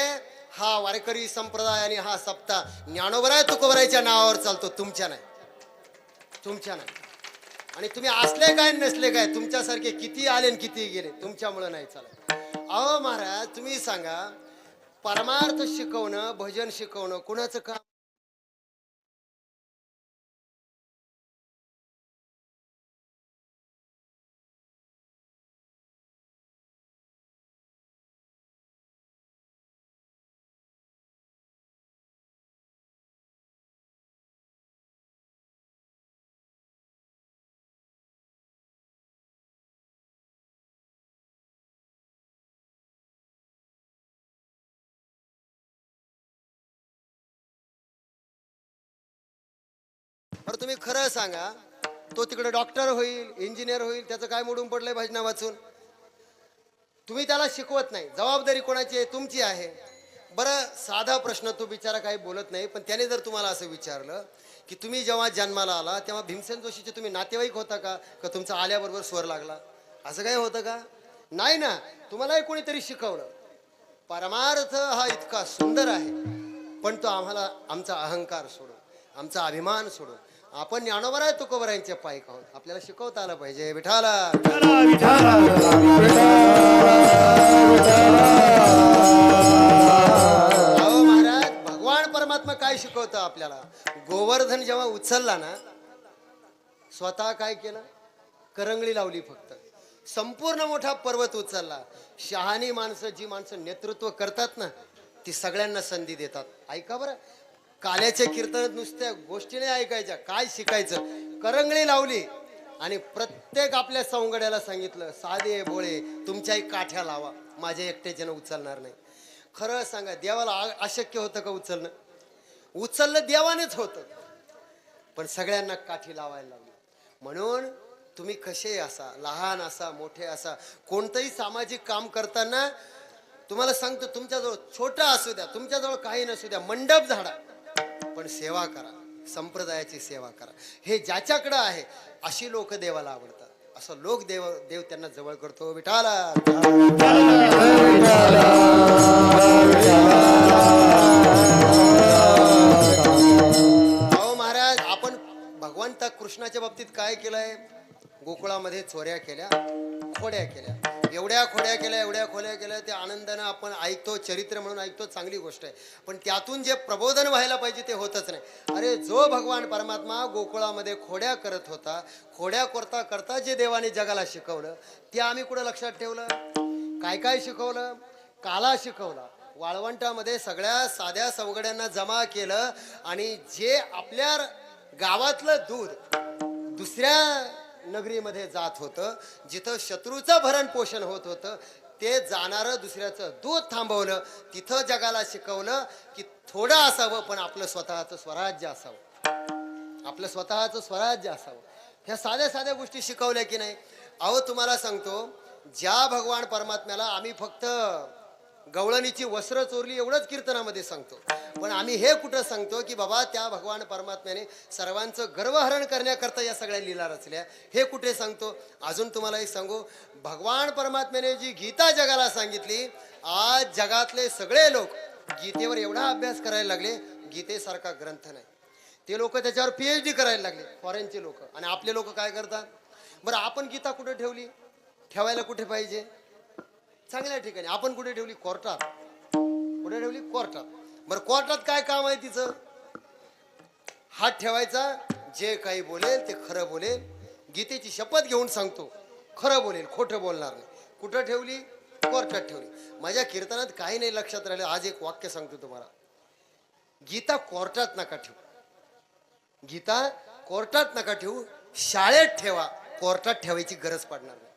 हा वारकरी संप्रदाय आणि हा सप्ताह ज्ञानोबराय तुकोबरायच्या नावावर चालतो, तुमच्या नाही, तुमच्या नाही. आणि तुम्ही असले काय नसले काय, तुमच्यासारखे किती आले आणि किती गेले, तुमच्यामुळं नाही चालत. अहो महाराज तुम्ही सांगा, परमार्थ शिकवणं, भजन शिकवणं कुणाचं काम? बरं तुम्ही खरं सांगा, तो तिकडे डॉक्टर होईल, इंजिनियर होईल, त्याचं काय मोडून पडलंय भजना वाचून? तुम्ही त्याला शिकवत नाही. जबाबदारी कोणाची आहे? तुमची आहे. बरं साधा प्रश्न, तो बिचारा काही बोलत नाही, पण त्याने जर तुम्हाला असं विचारलं की तुम्ही जेव्हा जन्माला आला तेव्हा भीमसेन जोशीचे तुम्ही नातेवाईक होता का, का तुमचा आल्याबरोबर स्वर लागला? असं काय होतं का? नाही ना. तुम्हालाही कोणीतरी शिकवलं. परमार्थ हा इतका सुंदर आहे, पण तो आम्हाला आमचा अहंकार सोडून, आमचा अभिमान सोडून आपण ज्ञानोबराय तुकोबरायांचे पायक आहोत. आपल्याला शिकवता आलं पाहिजे. विठाला अहो महाराज, भगवान परमात्मा काय शिकवतं आपल्याला? गोवर्धन जेव्हा उचलला ना, स्वतः काय केलं? करंगळी लावली फक्त. संपूर्ण मोठा पर्वत उचलला. शहाणी माणसं, जी माणसं नेतृत्व करतात ना, ती सगळ्यांना संधी देतात. ऐका बरं, काल्याच्या कीर्तनात नुसत्या गोष्टी नाही ऐकायच्या, काय शिकायचं? करंगळी लावली आणि प्रत्येक आपल्या सवंगड्याला सांगितलं, साधे बोळे तुमच्याही काठ्या लावा, माझ्या एकट्याच्यानं उचलणार नाही. खरं सांगा, देवाला अशक्य होतं का उचलणं? उचललं देवानेच होतं, पण सगळ्यांना काठी लावायला लावली. म्हणून तुम्ही कसे असा, लहान असा, मोठे असा, कोणतंही सामाजिक काम करताना तुम्हाला सांगतो, तुमच्याजवळ छोटा असू द्या, तुमच्याजवळ काही नसू द्या, मंडप झाडा, पण सेवा करा, संप्रदायाची सेवा करा. हे ज्याच्याकडे आहे अशी लोक देवाला आवडतात. असं लोक देव त्यांना जवळ करतो. विठाला अहो महाराज, आपण भगवंत कृष्णाच्या बाबतीत काय केलंय? गोकुळामध्ये चोऱ्या केल्या, खोड्या केल्या, एवढ्या खोड्या केल्या, एवढ्या खोड्या केल्या. ते आनंदानं आपण ऐकतो, चरित्र म्हणून ऐकतो, चांगली गोष्ट आहे, पण त्यातून जे प्रबोधन व्हायला पाहिजे ते होतच नाही. अरे जो भगवान परमात्मा गोकुळामध्ये खोड्या करत होता, खोड्या करता करता जे देवाने जगाला शिकवलं ते आम्ही कुठं लक्षात ठेवलं? काय काय शिकवलं? काला शिकवला. वाळवंटामध्ये सगळ्या साध्या सवगड्यांना जमा केलं आणि जे आपल्या गावातलं दूध दुसऱ्या नगरीमध्ये जात होतं, जिथं शत्रूचं भरण पोषण होत होतं, ते जाणारं दुसऱ्याचं दूध थांबवलं. तिथं जगाला शिकवलं की थोडं असावं, पण आपलं स्वतःचं स्वराज्य असावं, आपलं स्वतःचं स्वराज्य असावं. ह्या साध्या साध्या गोष्टी शिकवल्या की नाही? अहो तुम्हाला सांगतो, ज्या भगवान परमात्म्याला आम्ही फक्त गवळणीची वस्त्र चोरली एवढंच कीर्तनामध्ये सांगतो, पण आम्ही हे कुठं सांगतो की बाबा त्या भगवान परमात्म्याने सर्वांचं गर्वहरण करण्याकरता या सगळ्या लीला रचल्या, हे कुठे सांगतो? अजून तुम्हाला एक सांगू, भगवान परमात्म्याने जी गीता जगाला सांगितली, आज जगातले सगळे लोक गीतेवर एवढा अभ्यास करायला लागले, गीतेसारखा ग्रंथ नाही. ते लोक त्याच्यावर PhD करायला लागले, फॉरेनचे लोक. आणि आपले लोक काय करतात? बरं आपण गीता कुठे ठेवली? ठेवायला कुठे पाहिजे? चांगल्या ठिकाणी. आपण कुठे ठेवली? कोर्टात. कुठे ठेवली? कोर्टात. बरं कोर्टात काय काम आहे तिचं? हात ठेवायचा, जे काही बोलेल ते खरं बोलेल, गीतेची शपथ घेऊन सांगतो, खरं बोलेल, खोटं बोलणार नाही. कुठं ठेवली? कोर्टात ठेवली. माझ्या कीर्तनात काही नाही लक्षात राहिलं. आज एक वाक्य सांगतो तुम्हाला. गीता कोर्टात नका ठेवू, गीता कोर्टात नका ठेवू, शाळेत ठेवा. कोर्टात ठेवायची गरज पडणार नाही.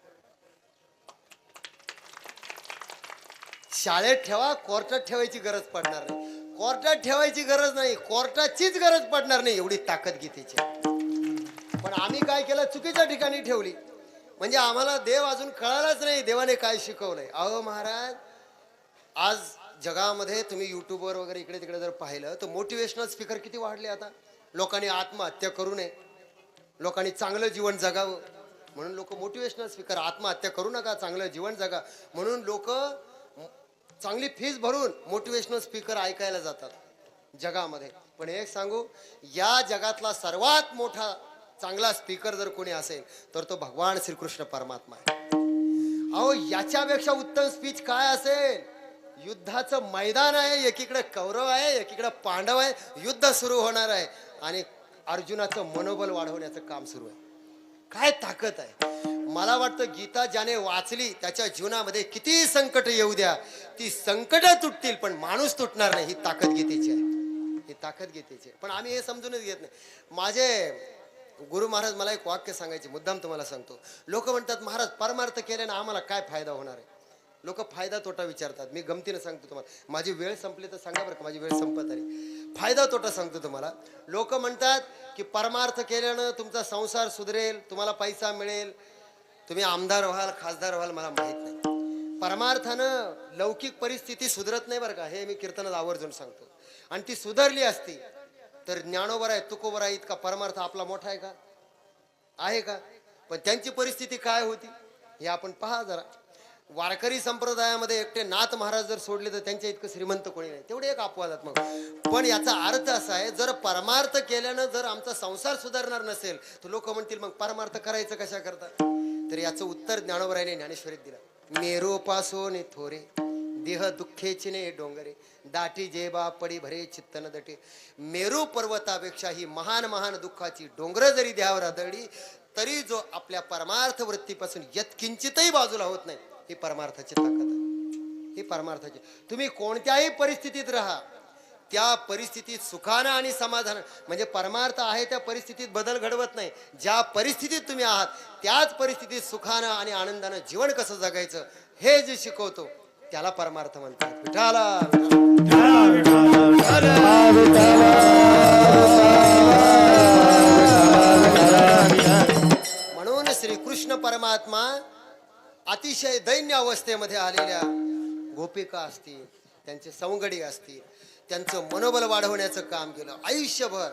शाळेत ठेवा, कोर्टात ठेवायची गरज पडणार नाही. कोर्टात ठेवायची गरज नाही, कोर्टाचीच गरज पडणार नाही, एवढी ताकद गीतेची. पण आम्ही काय केलं? चुकीच्या ठिकाणी ठेवली. म्हणजे आम्हाला देव अजून कळालाच नाही देवाने काय शिकवलंय. अहो महाराज, आज जगामध्ये तुम्ही युट्यूबवर वगैरे इकडे तिकडे जर पाहिलं तर मोटिवेशनल स्पीकर किती वाढले. आता लोकांनी आत्महत्या करू नये, लोकांनी चांगलं जीवन जगावं म्हणून लोक मोटिवेशनल स्पीकर, आत्महत्या करू नका, चांगलं जीवन जगा म्हणून लोक चांगली फीस भरून मोटिवेशनल स्पीकर ऐकायला जातात जगामध्ये. पण एक सांगू, या जगातला सर्वात मोठा चांगला स्पीकर जर कोणी असेल तर तो भगवान श्रीकृष्ण परमात्मा आहे. अहो याच्यापेक्षा उत्तम स्पीच काय असेल? युद्धाचं मैदान आहे, एकीकडे कौरव आहे, एकीकडे पांडव आहे, युद्ध सुरू होणार आहे आणि अर्जुनाचं मनोबल वाढवण्याचं काम सुरू आहे. काय ताकद आहे! मला वाटतं गीता ज्याने वाचली त्याच्या जीवनामध्ये किती संकट येऊ द्या, ती संकट तुटतील पण माणूस तुटणार नाही. ही ताकद गीतेची आहे, ही ताकद गीतेची आहे. पण आम्ही हे समजूनच घेत नाही. माझे गुरु महाराज मला एक वाक्य सांगायचे, मुद्दाम तुम्हाला सांगतो. लोक म्हणतात महाराज परमार्थ केल्याने आम्हाला काय फायदा होणार आहे? लोक फायदा तोटा विचारतात. मी गमतीनं सांगतो तुम्हाला. माझी वेळ संपली तर सांगा बरं का, माझी वेळ संपत आली. फायदा तोटा सांगतो तुम्हाला. लोक म्हणतात की परमार्थ केल्यानं तुमचा संसार सुधरेल, तुम्हाला पैसा मिळेल, तुम्ही आमदार व्हाल, खासदार व्हाल. मला माहित नाही. परमार्थानं लौकिक परिस्थिती सुधरत नाही बरं का, हे मी कीर्तनात आवर्जून सांगतो. आणि ती सुधारली असती तर ज्ञानोबर आहे, तुकोबर आहे, इतका परमार्थ आपला मोठा आहे का? आहे का? पण त्यांची परिस्थिती काय होती हे आपण पहा जरा. वारकरी संप्रदायामध्ये एकटे नाथ महाराज जर सोडले तर त्यांच्या इतकं श्रीमंत कोणी नाही. तेवढे एक अपवादात्मक. पण याचा अर्थ असा आहे, जर परमार्थ केल्यानं जर आमचा संसार सुधारणार नसेल तर लोक म्हणतील मग परमार्थ करायचं कशा करता? तर याचं उत्तर ज्ञानोबरायाने ज्ञानेश्वरीत दिलं. मेरो पासोने थोरे देह दुःखेची ने डोंगरे, दाटी जेबा पडी भरे चित्तन दटे. मेरू पर्वतापेक्षा ही महान महान दुःखाची डोंगर जरी देहावर आदळली तरी जो आपल्या परमार्थ वृत्तीपासून यत्किंचितही बाजूला होत नाही, ही परमार्थाची ताकद आहे. ही परमार्थाची. तुम्ही कोणत्याही परिस्थितीत राहा, त्या परिस्थितीत सुखानं आणि समाधान, म्हणजे परमार्थ आहे त्या परिस्थितीत बदल घडवत नाही. ज्या परिस्थितीत तुम्ही आहात त्याच परिस्थितीत सुखानं आणि आनंदानं जीवन कसं जगायचं हे जे शिकवतो त्याला परमार्थ म्हणतात. विठाला म्हणून श्रीकृष्ण परमात्मा अतिशय दैन्य अवस्थेमध्ये आलेल्या गोपिका असतील, त्यांचे सवंगडी असतील, त्यांचं मनोबल वाढवण्याचं काम केलं. आयुष्यभर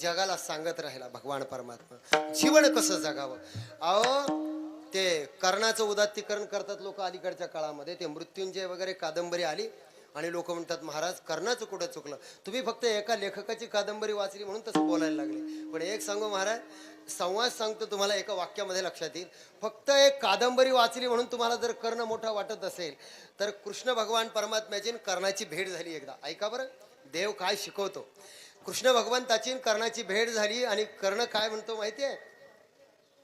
जगाला सांगत राहिला भगवान परमात्मा जीवन कसं जगावं. अहो ते कर्णाचं उदात्तीकरण करतात लोक अलीकडच्या काळामध्ये. ते मृत्युंजय वगैरे कादंबरी आली आणि लोक म्हणतात महाराज कर्णाचं कुठं चुकलं, तुम्ही फक्त एका लेखकाची कादंबरी वाचली म्हणून तसं बोलायला लागले. पण एक सांगू महाराज, संवाद सांगतो तुम्हाला, एका वाक्यामध्ये लक्षात येईल. फक्त एक कादंबरी वाचली म्हणून तुम्हाला जर कर्ण मोठा वाटत असेल तर कृष्ण भगवान परमात्म्याची कर्णाची भेट झाली एकदा. ऐका बरं देव काय शिकवतो. कृष्ण भगवंताची कर्णाची भेट झाली आणि कर्ण काय म्हणतो माहितीये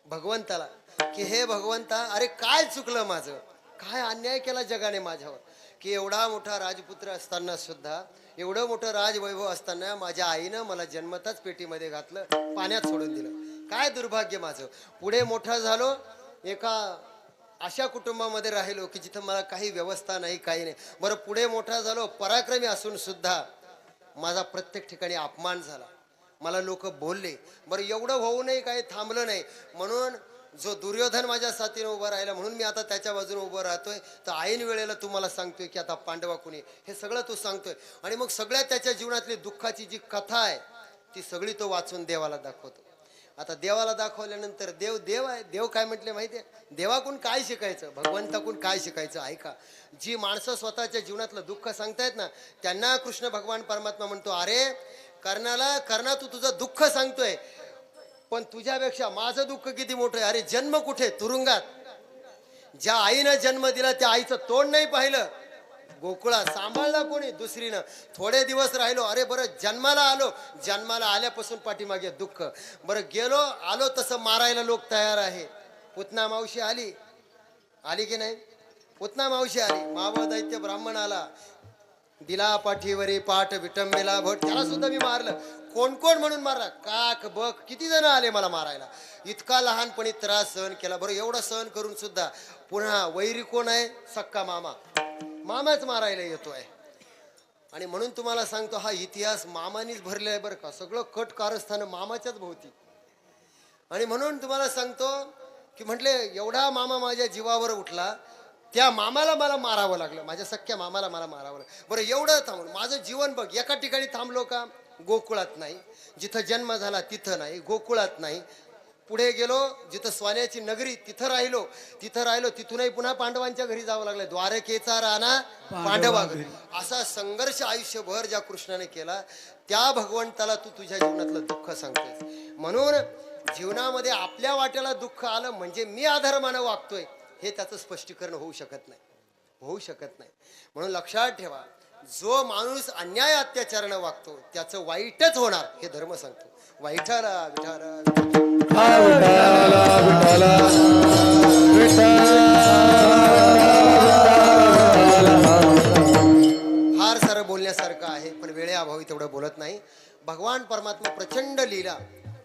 भगवंताला की हे भगवंता, अरे काय चुकलं माझं, काय अन्याय केला जगाने माझ्यावर, की एवढा मोठा राजपुत्र असताना सुद्धा, एवढं मोठं राजवैभव असताना माझ्या आईनं मला जन्मताच पेटीमध्ये घातलं, पाण्यात सोडून दिलं. काय दुर्भाग्य माझं. पुढे मोठा झालो, एका अशा कुटुंबामध्ये राहिलो की जिथं मला काही व्यवस्था नाही, काही नाही. बरं पुढे मोठा झालो, पराक्रमी असून सुद्धा माझा प्रत्येक ठिकाणी अपमान झाला, मला लोक बोलले. बरं एवढं होऊनही काही थांबलं नाही. म्हणून जो दुर्योधन माझ्या साथीने उभा राहिला म्हणून मी आता त्याच्या बाजूने उभं राहतोय. तर ऐन वेळेला तू मला सांगतोय की आता पांडवा कुणी, हे सगळं तू सांगतोय. आणि मग सगळ्या त्याच्या जीवनातली दुःखाची जी कथा आहे ती सगळी तो वाचून देवाला दाखवतो. आता देवाला दाखवल्यानंतर देव देव आहे. देव काय म्हटले माहिती आहे, देवाकडून काय शिकायचं, भगवंताकडून काय शिकायचं. ऐका, जी माणसं स्वतःच्या जीवनातलं दुःख सांगतायत ना त्यांना कृष्ण भगवान परमात्मा म्हणतो, अरे कर्णा तू तुझं दुःख सांगतोय पण तुझ्यापेक्षा माझं दुःख किती मोठं आहे. अरे जन्म कुठे, तुरुंगात. ज्या आईनं जन्म दिला त्या आईचं तोंड नाही पाहिलं, गोकुळात सांभाळला कोणी दुसरीनं. थोडे दिवस राहिलो, अरे बरं जन्माला आलो, जन्माला आल्यापासून पाठीमागे दुःख. बरं गेलो आलो तसं मारायला लोक तयार आहे. पुतना मावशी आली, आली की नाही? पुतना मावशी आली, मावळ दैत्य ब्राह्मण आला, दिला पाठीवरी पाठ विटंबेला भट, त्याला सुद्धा मी मारलं. कोण कोण म्हणून मारला, काक बक किती जण आले मला मारायला. इतका लहानपणी त्रास सहन केला. बरं एवढं सहन करून सुद्धा पुन्हा वैरी कोण आहे? सक्का मामा. मामाच मारायला येतोय. आणि म्हणून तुम्हाला सांगतो, हा इतिहास मामानीच भरले आहे बरं का. सगळं कट कारस्थान मामाच्याच भोवती. आणि म्हणून तुम्हाला सांगतो की म्हटले एवढा मामा माझ्या जीवावर उठला, त्या मामाला मला मारावं लागलं, माझ्या सख्या मामाला मला मारावं लागलं. बरं एवढं थांबून माझं जीवन बघ, एका ठिकाणी थांबलो का? गोकुळात नाही, जिथं जन्म झाला तिथं नाही, गोकुळात नाही. पुढे गेलो जिथं स्वान्याची नगरी, तिथं राहिलो. तिथूनही पुन्हा पांडवांच्या घरी जावं लागलं. द्वारकेचा राणा पांडवा घरी. असा संघर्ष आयुष्यभर ज्या कृष्णाने केला, त्या भगवंताला तू तुझ्या जीवनातलं दुःख सांगतोय. म्हणून जीवनामध्ये आपल्या वाट्याला दुःख आलं म्हणजे मी अधर्मानं वागतोय, हे त्याचं स्पष्टीकरण होऊ शकत नाही, होऊ शकत नाही. म्हणून लक्षात ठेवा, जो माणूस अन्याय अत्याचारानं वागतो त्याचं वाईटच होणार, हे धर्म सांगतो. वाईटाला विठाला फार सारं बोलण्यासारखं आहे, पण वेळेअभावी तेवढं बोलत नाही. भगवान परमात्मा प्रचंड लीला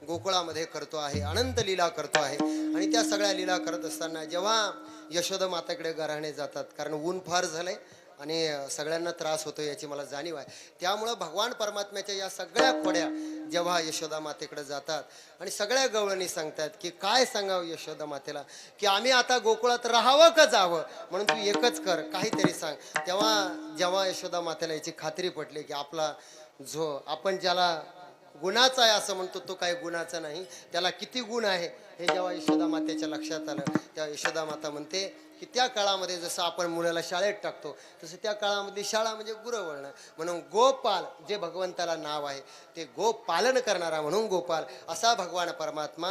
गोकुळामध्ये करतो आहे, अनंत लीला करतो आहे. आणि त्या सगळ्या लीला करत असताना जेव्हा यशोदा मातेकडे गराणे जातात, कारण ऊन फार झालंय आणि सगळ्यांना त्रास होतो याची मला जाणीव आहे, त्यामुळं भगवान परमात्म्याच्या या सगळ्या खोड्या जेव्हा यशोदा मातेकडे जातात आणि सगळ्या गवळणी सांगतात की काय सांगावं यशोदा मातेला, की आम्ही आता गोकुळात राहावं का जावं, म्हणून तू एकच कर, काहीतरी सांग. तेव्हा जेव्हा यशोदा मातेला याची खात्री पटली की आपला जो आपण ज्याला गुणाचा आहे असं म्हणतो, तो काही गुणाचा नाही, त्याला किती गुण आहे हे जेव्हा यशोदा मातेच्या लक्षात आलं, तेव्हा यशोदा माता म्हणते की त्या काळामध्ये जसं आपण मुलाला शाळेत टाकतो तसं त्या काळामधली शाळा म्हणजे गुरवळणं. म्हणून गोपाल जे भगवंताला नाव आहे, ते गोपालन करणारा म्हणून गोपाल असा भगवान परमात्मा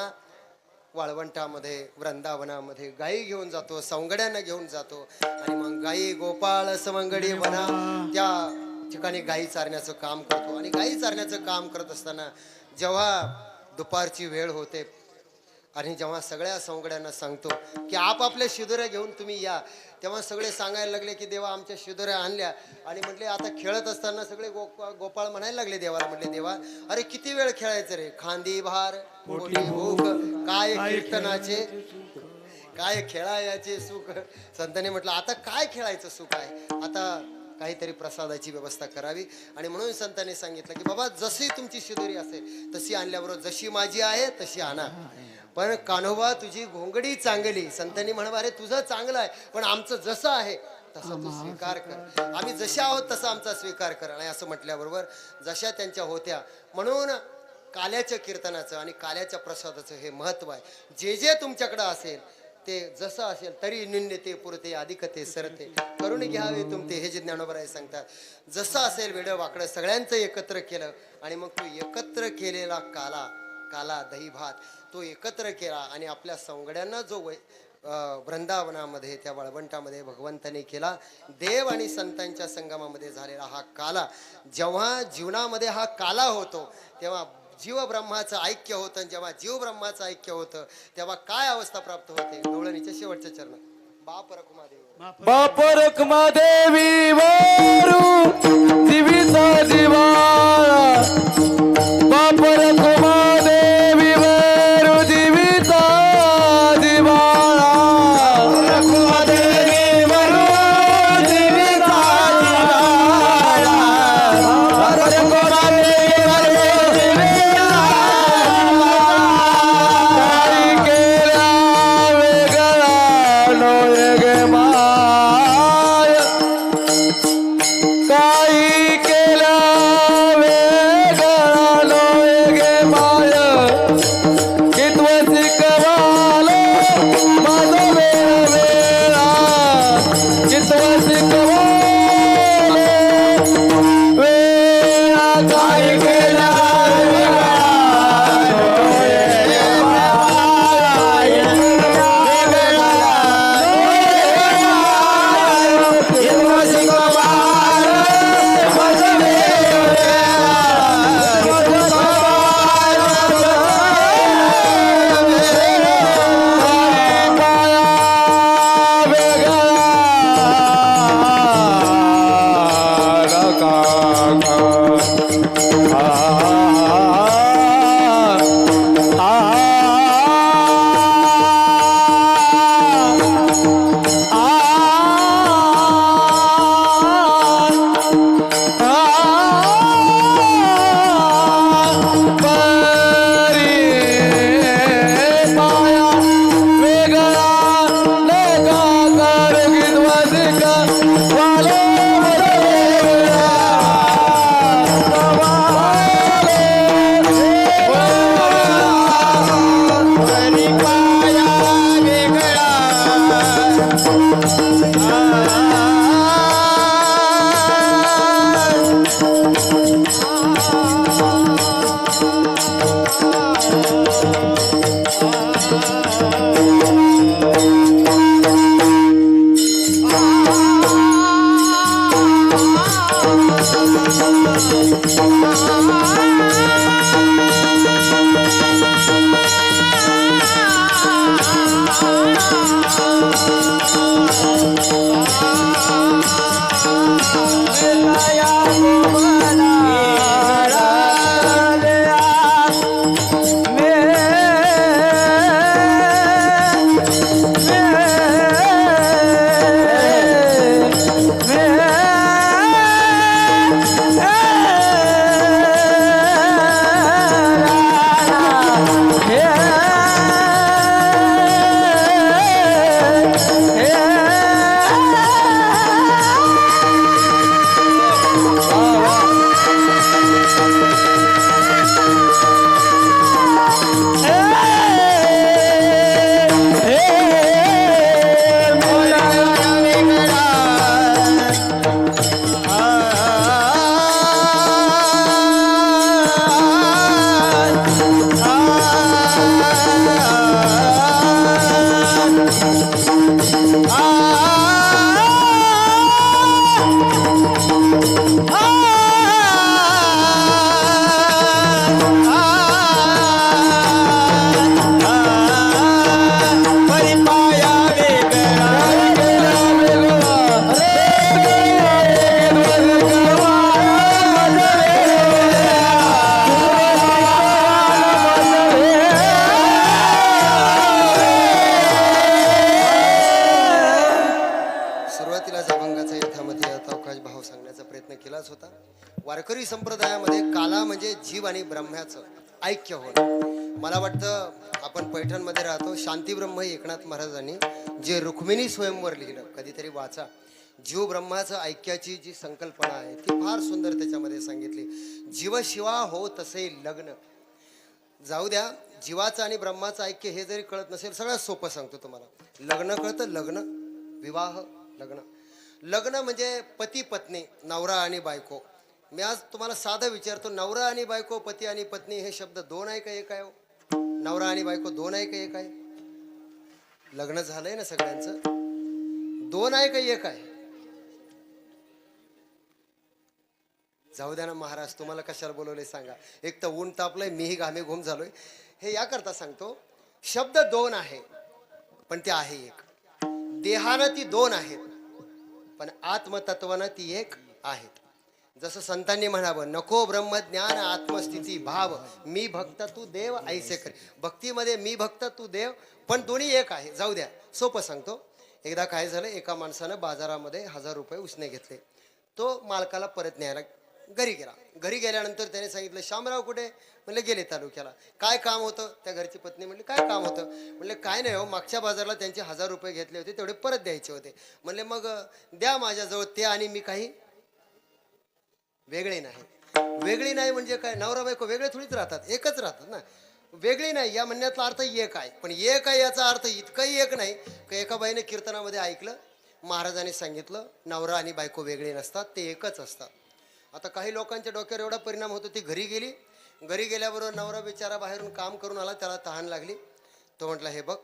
वाळवंटामध्ये वृंदावनामध्ये गायी घेऊन जातो, सवंगड्यांना घेऊन जातो. आणि मग गायी गोपाळ सवंगडी वना त्या ठिकाणी गायी चारण्याचं काम करतो. आणि गायी चारण्याचं काम करत असताना जेव्हा दुपारची वेळ होते आणि जेव्हा सगळ्या सवंगड्यांना सांगतो की आपापल्या शिदोऱ्या घेऊन तुम्ही या, तेव्हा सगळे सांगायला लागले की देवा आमच्या शिदोऱ्या आणल्या. आणि म्हटले आता खेळत असताना सगळे गोपाळ म्हणायला लागले देवाला, म्हटले देवा अरे किती वेळ खेळायचं रे, खांदी भार मोठी भूक, काय कीर्तनाचे काय खेळायचे सुख. संतांनी म्हटलं आता काय खेळायचं सुख आहे, आता काहीतरी प्रसादाची व्यवस्था करावी. आणि म्हणून संतांनी सांगितलं की बाबा जशी तुमची शिदोरी असेल तशी आणल्याबरोबर, जशी माझी आहे तशी आणा, पण कान्होबा तुझी घोंगडी चांगली. संतांनी म्हणा अरे तुझं चांगलं आहे, पण आमचं जसं आहे तसं तू स्वीकार कर, आम्ही जशा आहोत तसा आमचा स्वीकार कर. आणि असं म्हटल्याबरोबर जशा त्यांच्या होत्या. म्हणून काल्याच्या कीर्तनाचं आणि काल्याच्या प्रसादाचं हे महत्व आहे. जे जे तुमच्याकडं असेल ते जसं असेल तरी न्यून्यते पुरते अधिकते सरते करून घ्यावे तुमते, हे जे ज्ञानोबराय सांगतात. जसं असेल वेडं वाकडं सगळ्यांचं एकत्र केलं आणि मग तो एकत्र केलेला काला दही भात तो एकत्र केला आणि आपल्या सवंगड्यांना जो वृंदावनामध्ये त्या वाळवंटामध्ये भगवंताने केला. देव आणि संतांच्या संगमामध्ये झालेला हा काला, जेव्हा जीवनामध्ये हा काला होतो तेव्हा जीव ब्रह्माचं ऐक्य होतं. जेव्हा जीव ब्रह्माचं ऐक्य होतं तेव्हा काय अवस्था प्राप्त होते. गवळणीच्या शेवटच्या चरण बाप रखुमादेवी बाप रखुमादेवी वारू जीविता जीवाळा, बाप रखुमादेवी वारू जीविता जीवाळा, रखुमादेवी वारू जीविता जीवाळा, रखुमादेवी वारू जीविता काही केला वेगळा नो माय, काही केला म्हणजे जीव आणि ब्रह्म्याचं ऐक्य होणं. मला वाटतं आपण पैठणमध्ये राहतो. शांतीब्रह्म हे एकनाथ महाराजांनी जे रुक्मिणी स्वयंवर लिहिलं, कधीतरी वाचा. जीव ब्रह्माचं ऐक्याची जी संकल्पना आहे ती फार सुंदर त्याच्यामध्ये सांगितली. जीव शिवा हो तसे लग्न. जाऊ द्या, जीवाचं आणि ब्रह्माचं ऐक्य हे जरी कळत नसेल, सगळ्यात सोपं सांगतो तुम्हाला. लग्न कळतं? लग्न, विवाह, लग्न. लग्न म्हणजे पती पत्नी, नवरा आणि बायको. मी आज तुम्हाला साधं विचारतो, नवरा आणि बायको, पती आणि पत्नी हे शब्द दोन आहे का एक आहे हो? नवरा आणि बायको दोन आहे का एक आहे? लग्न झालंय ना सगळ्यांचं? दोन आहे का एक आहे? जाऊ द्या ना महाराज, तुम्हाला कशाला बोलवले सांगा. एक तर ऊन तापलंय, मीही घामे घुम झालोय. हे याकरता सांगतो, शब्द दोन आहे पण ते आहे एक. देहानं ती दोन आहेत पण आत्मतत्वानं ती एक आहेत. जसं संतांनी म्हणावं, नको ब्रह्मज्ञान आत्मस्थिती भाव, मी भक्त तू देव ऐसे कर. भक्तीमध्ये मी भक्त तू देव, पण दोन्ही एक आहे. जाऊ द्या, सोपं सांगतो. एकदा काय झालं, एका माणसानं बाजारामध्ये 1000 रुपये उसने घेतले. तो मालकाला परत न्यायला घरी गेला. घरी गेल्यानंतर त्याने सांगितलं, शामराव कुठे? म्हणले गेले तालुक्याला. काय काम होतं? त्या घरची पत्नी म्हणली, काय काम होतं? म्हणले काय नाही हो, मागच्या बाजारला त्यांचे 1000 रुपये घेतले होते, तेवढे परत द्यायचे होते. म्हणले मग द्या माझ्याजवळ ते, आणि मी काही वेगळे नाही. वेगळी नाही म्हणजे काय? नवरा बायको वेगळे थोडीच राहतात, एकच राहतात ना. वेगळी नाही या म्हणण्यातला अर्थ एक आहे, पण एक आहे याचा अर्थ इतकंही एक नाही की एका बाईने कीर्तनामध्ये ऐकलं, महाराजांनी सांगितलं नवरा आणि बायको वेगळे नसतात, ते एकच असतात. आता काही लोकांच्या डोक्यावर एवढा परिणाम होतो, ती घरी गेली. घरी गेल्याबरोबर नवरा बिचारा बाहेरून काम करून आला, त्याला तहान लागली. तो म्हटला, हे बघ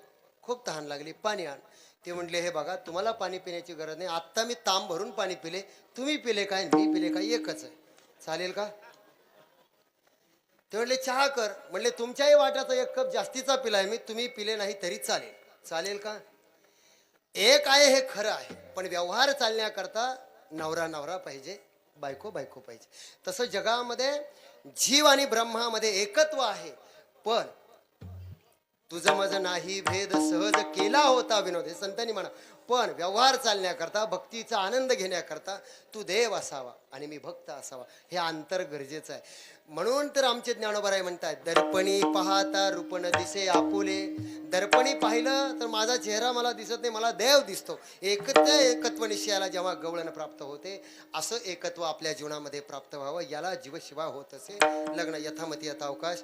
खूप तहान लागली, पाणी आण. ते म्हटले, हे बघा तुम्हाला पाणी पिण्याची गरज नाही, आत्ता मी तांब भरून पाणी पिले, तुम्ही पिले काय मी पिले काय एकच आहे, चालेल का? ते म्हटले चहा कर. म्हणले तुमच्याही वाट्याचा 1 कप जास्तीचा पिलाय मी, तुम्ही पिले नाही तरी चालेल, चालेल का? एक आहे हे खरं आहे, पण व्यवहार चालण्याकरता नवरा नवरा पाहिजे, बायको बायको पाहिजे. तसं जगामध्ये जीव आणि ब्रह्मामध्ये एकत्व आहे, पण तुझं माझं नाही भेद सहज केला होता विनोद, हे संतांनी म्हणा. पण व्यवहार चालण्याकरता, भक्तीचा आनंद घेण्याकरता तू देव असावा आणि मी भक्त असावा, हे अंतर गरजेचं आहे. म्हणून तर आमचे ज्ञानोबराय म्हणतात, दर्पणी पाहता रूप न दिसे आपुले. दर्पणी पाहिलं तर माझा चेहरा मला दिसत नाही, मला देव दिसतो. एकत्व निश्चयाला जेव्हा गवळण प्राप्त होते, असं एकत्व आपल्या जीवनामध्ये प्राप्त व्हावं, याला जीवशिवा होत असे. लग्न यथामती यथावकाश.